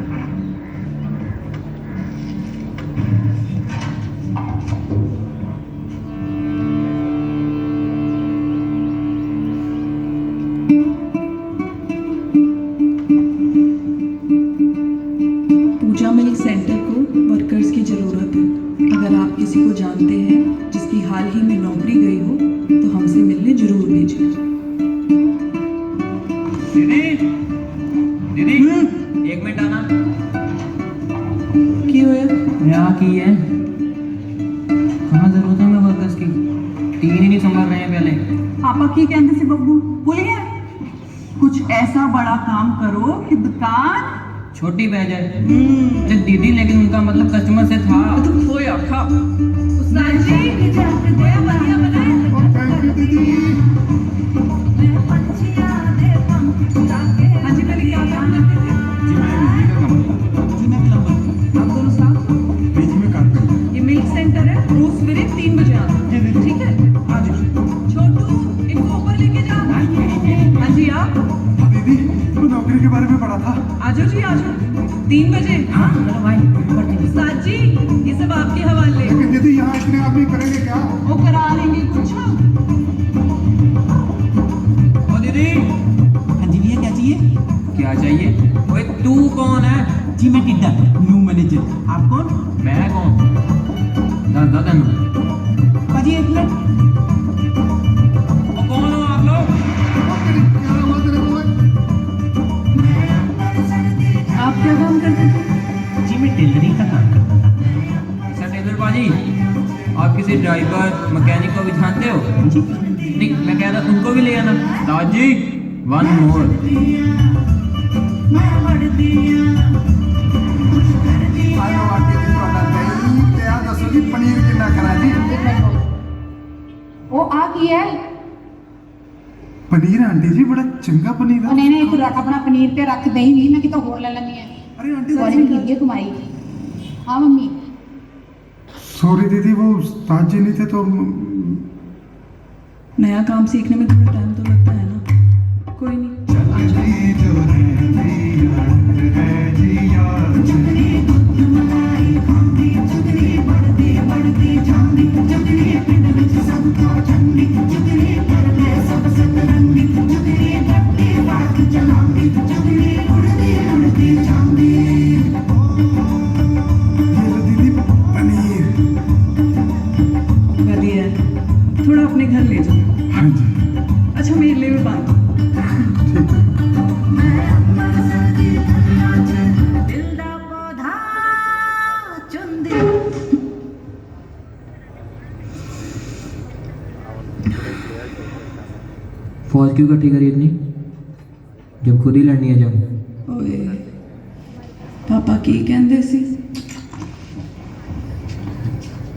पूजा मिल्क सेंटर को वर्कर्स की ज़रूरत है। अगर आप किसी को जानते हैं जिसकी हाल ही में नौकरी गई हो तो हमसे मिलने जरूर भेजें। दीदी, दीदी, एक मिनट आना। की होया? यहाँ की है, कहाँ जरूरत है मैं वर्कर्स की? 3 ही नहीं संभाल रहे हैं पहले। पापा की कहते से बब्बू भूल गया? कुछ ऐसा बड़ा काम करो कि दुकान छोटी बह जाए। अरे दीदी, लेकिन उनका मतलब कस्टमर से था। तो खोया खा। उस्ताद जी, खोया बढ़िया बनाए। हाँ जी, पहले क्या काम करते थे? जी मैं प्लम्बर। आप दोनों साथ? बीच में कारपेंटर। ये मिल्क सेंटर है, रोज सवेरे 3 बजे आना। ठीक है? आ जाओ। छोटू, इनको ऊपर लेके जाओ। हाँ जी, आप दीदी, तो नौकरी के बारे में पढ़ा था। आ जाओ जी, आ जाओ। 3 बजे। हाँ उस्ताद जी, ये सब आपके हवाले। लेकिन दीदी, यहाँ इतने आदमी करेंगे क्या? वो करा लेंगे कुछ। ओ दीदी। हाँ जी भैया, क्या चाहिए? क्या चाहिए? ओए तू कौन है? जी मैं टिड्डा, न्यू मैनेजर। आप कौन? मैं कौन? दादा तेनू। पाजी एक मिनट। ओ कौन हो आप लोग? आप क्या काम करते थे? जी मैं टेलरिंग का काम करता था। अच्छा टेलर बाजी, आप किसी ड्राइवर मैकेनिक को भी जानते हो? जी नहीं, मैं कह रहा उनको भी ले आना। दादी, 1 मोर। पनीर कितना खरा जी? वो आ की है? पनीर आंटी जी, बड़ा चंगा पनीर है। नहीं नहीं, तू रख अपना पनीर ते रख दही नहीं, मैं कितो होर ले लेनी है। अरे आंटी, सॉरी की कमाई। हाँ मम्मी। सॉरी दीदी, वो उस्ताद जी नहीं थे तो। नया काम सीखने में थोड़ा टाइम तो लगता है ना। कोई नहीं, आ जाओ। बढ़िया है। थोड़ा अपने घर ले जाओ। हाँ जी, अच्छा, मेरे लिए भी बांध। ठीक है। फौज क्यों इकट्ठी करी इतनी, जब खुद ही लड़नी है? जब ओए पापा की कहंदे सी?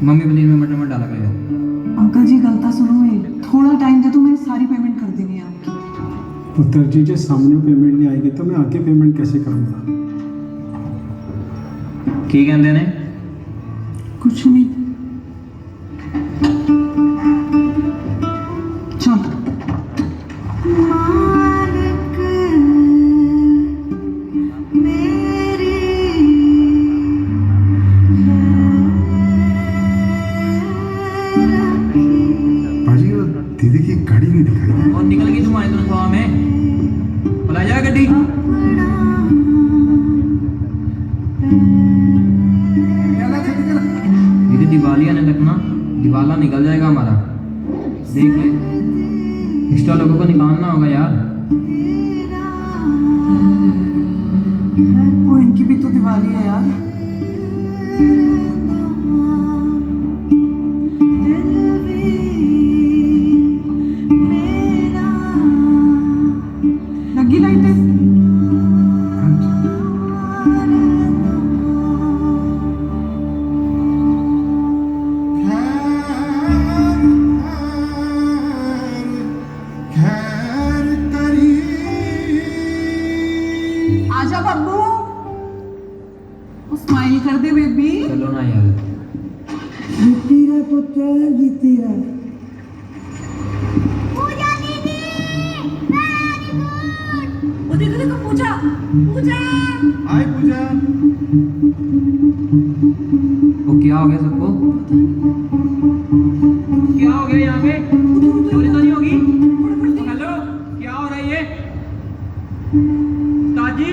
मम्मी पनीर में मटर मत डाला करेगा। अंकल जी गलता सुनो, थोड़ा टाइम दे तो मैं सारी पेमेंट कर देनी है आपकी। पुत्र जी के सामने पेमेंट नहीं आएगी तो मैं आके पेमेंट कैसे करूँगा? की कहते ने? कुछ नहीं, चलो। भाजी वो दीदी की गाड़ी नहीं दिखाई दी। और निकल गई तुम्हारी तनख्वाह में, बुला जाए गड्डी। दीदी दिवाली आने तक ना दिवाला निकल जाएगा हमारा, देख ले। एक्स्ट्रा लोगों को निकालना होगा यार। वो इनकी भी तो दिवाली है यार। लगी लाइटें? आजा बब्बू, स्माइल कर दे बेबी। चलो ना यार। जीती रहे पुत्र, जीती रहे। पूजा दीदी, वो देखो देखो पूजा, पूजा। हाय पूजा। वो क्या हो गया सबको? क्या हो गया यहाँ पे? चोरी तो नहीं होगी? हेलो, क्या हो रहा है ये? उस्ताद जी,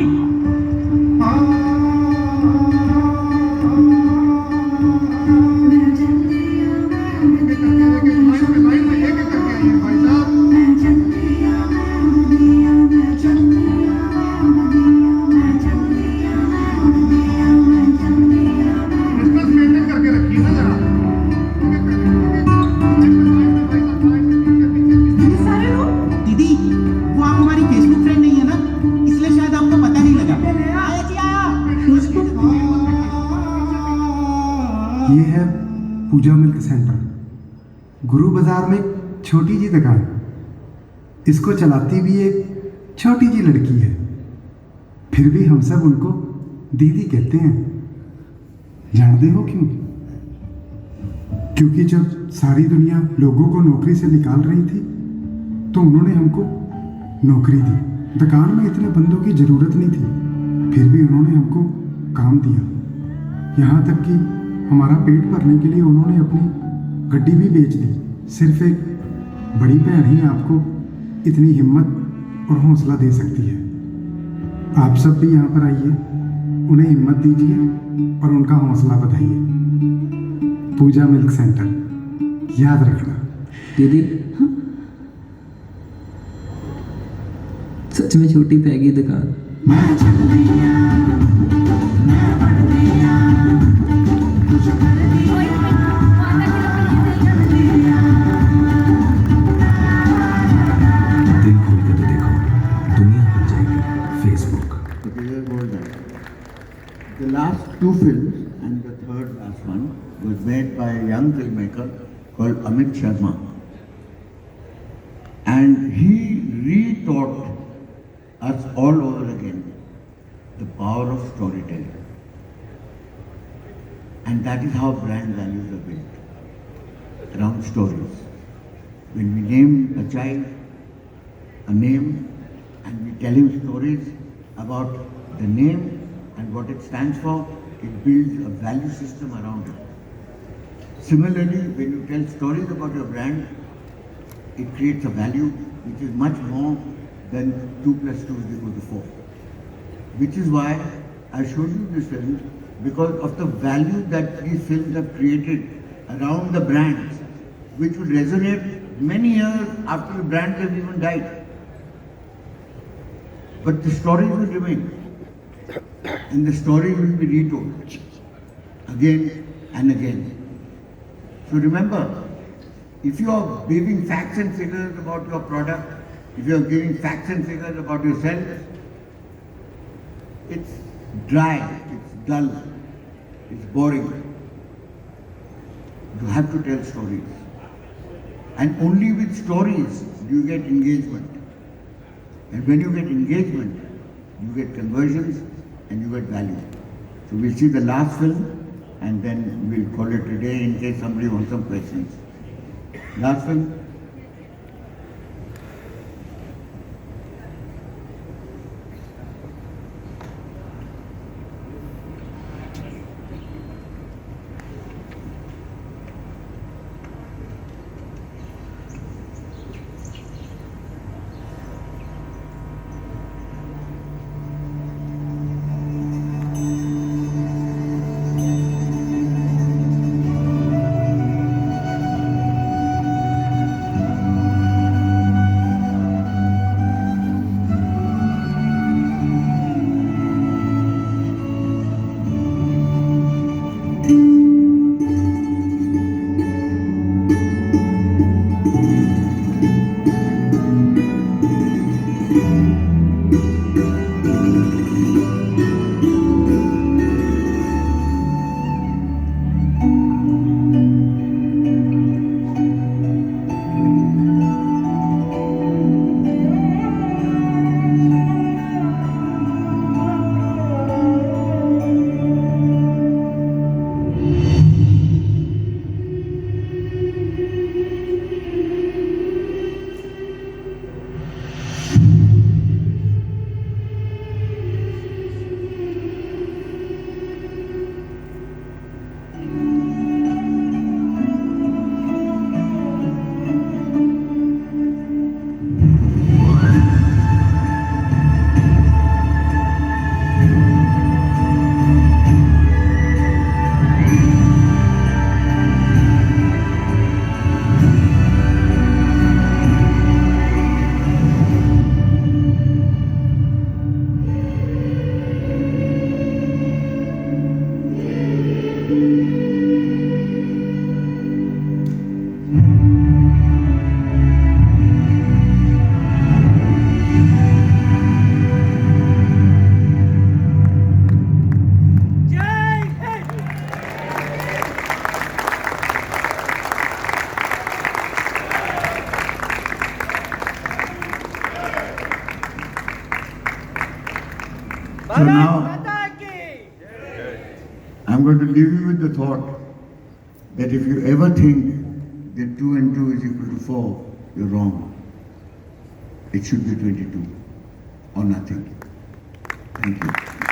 दीदी वो आप हमारी फेसबुक फ्रेंड नहीं है ना, इसलिए शायद आपको पता नहीं लगा। ये है पूजा मिल्क सेंटर, गुरु बाजार में एक छोटी जी दुकान। इसको चलाती भी एक छोटी जी लड़की है, फिर भी हम सब उनको दीदी कहते हैं। जानते हो क्यों? क्योंकि जब सारी दुनिया लोगों को नौकरी से निकाल रही थी तो उन्होंने हमको नौकरी दी। दुकान में इतने बंदों की ज़रूरत नहीं थी, फिर भी उन्होंने हमको काम दिया। यहाँ तक कि हमारा पेट भरने के लिए उन्होंने अपनी गड्डी भी बेच दी। सिर्फ एक बड़ी बहन ही आपको इतनी हिम्मत और हौसला दे सकती है। आप सब भी यहाँ पर आइए, उन्हें हिम्मत दीजिए और उनका हौसला बढ़ाइए। पूजा मिल्क सेंटर, याद रखना। दीदी सच में छोटी पैगी दुकान। दिल खोल के तो देखो, दुनिया बन जाएगी Facebook. Okay, here's what that. The last two films and the third last one was made by a young filmmaker called Amit Sharma. And he retaught us all over again the power of storytelling. And that is how brand values are built, around stories. When we name a child a name and we tell him stories about the name and what it stands for, it builds a value system around it. Similarly, when you tell stories about your brand, it creates a value which is much more than 2 + 2 = 4. Which is why I showed you this film, because of the value that these films have created around the brands, which will resonate many years after the brands have even died. But the stories will remain, and the stories will be retold again and again. So remember, if you are giving facts and figures about your product, if you are giving facts and figures about yourself, it's dry, it's dull, it's boring. You have to tell stories. And only with stories do you get engagement. And when you get engagement, you get conversions and you get value. So we'll see the last film and then we'll call it a day in case somebody wants some questions. Last film. So now, I'm going to leave you with the thought that if you ever think that 2 and 2 is equal to 4, you're wrong. It should be 22 or nothing. Thank you.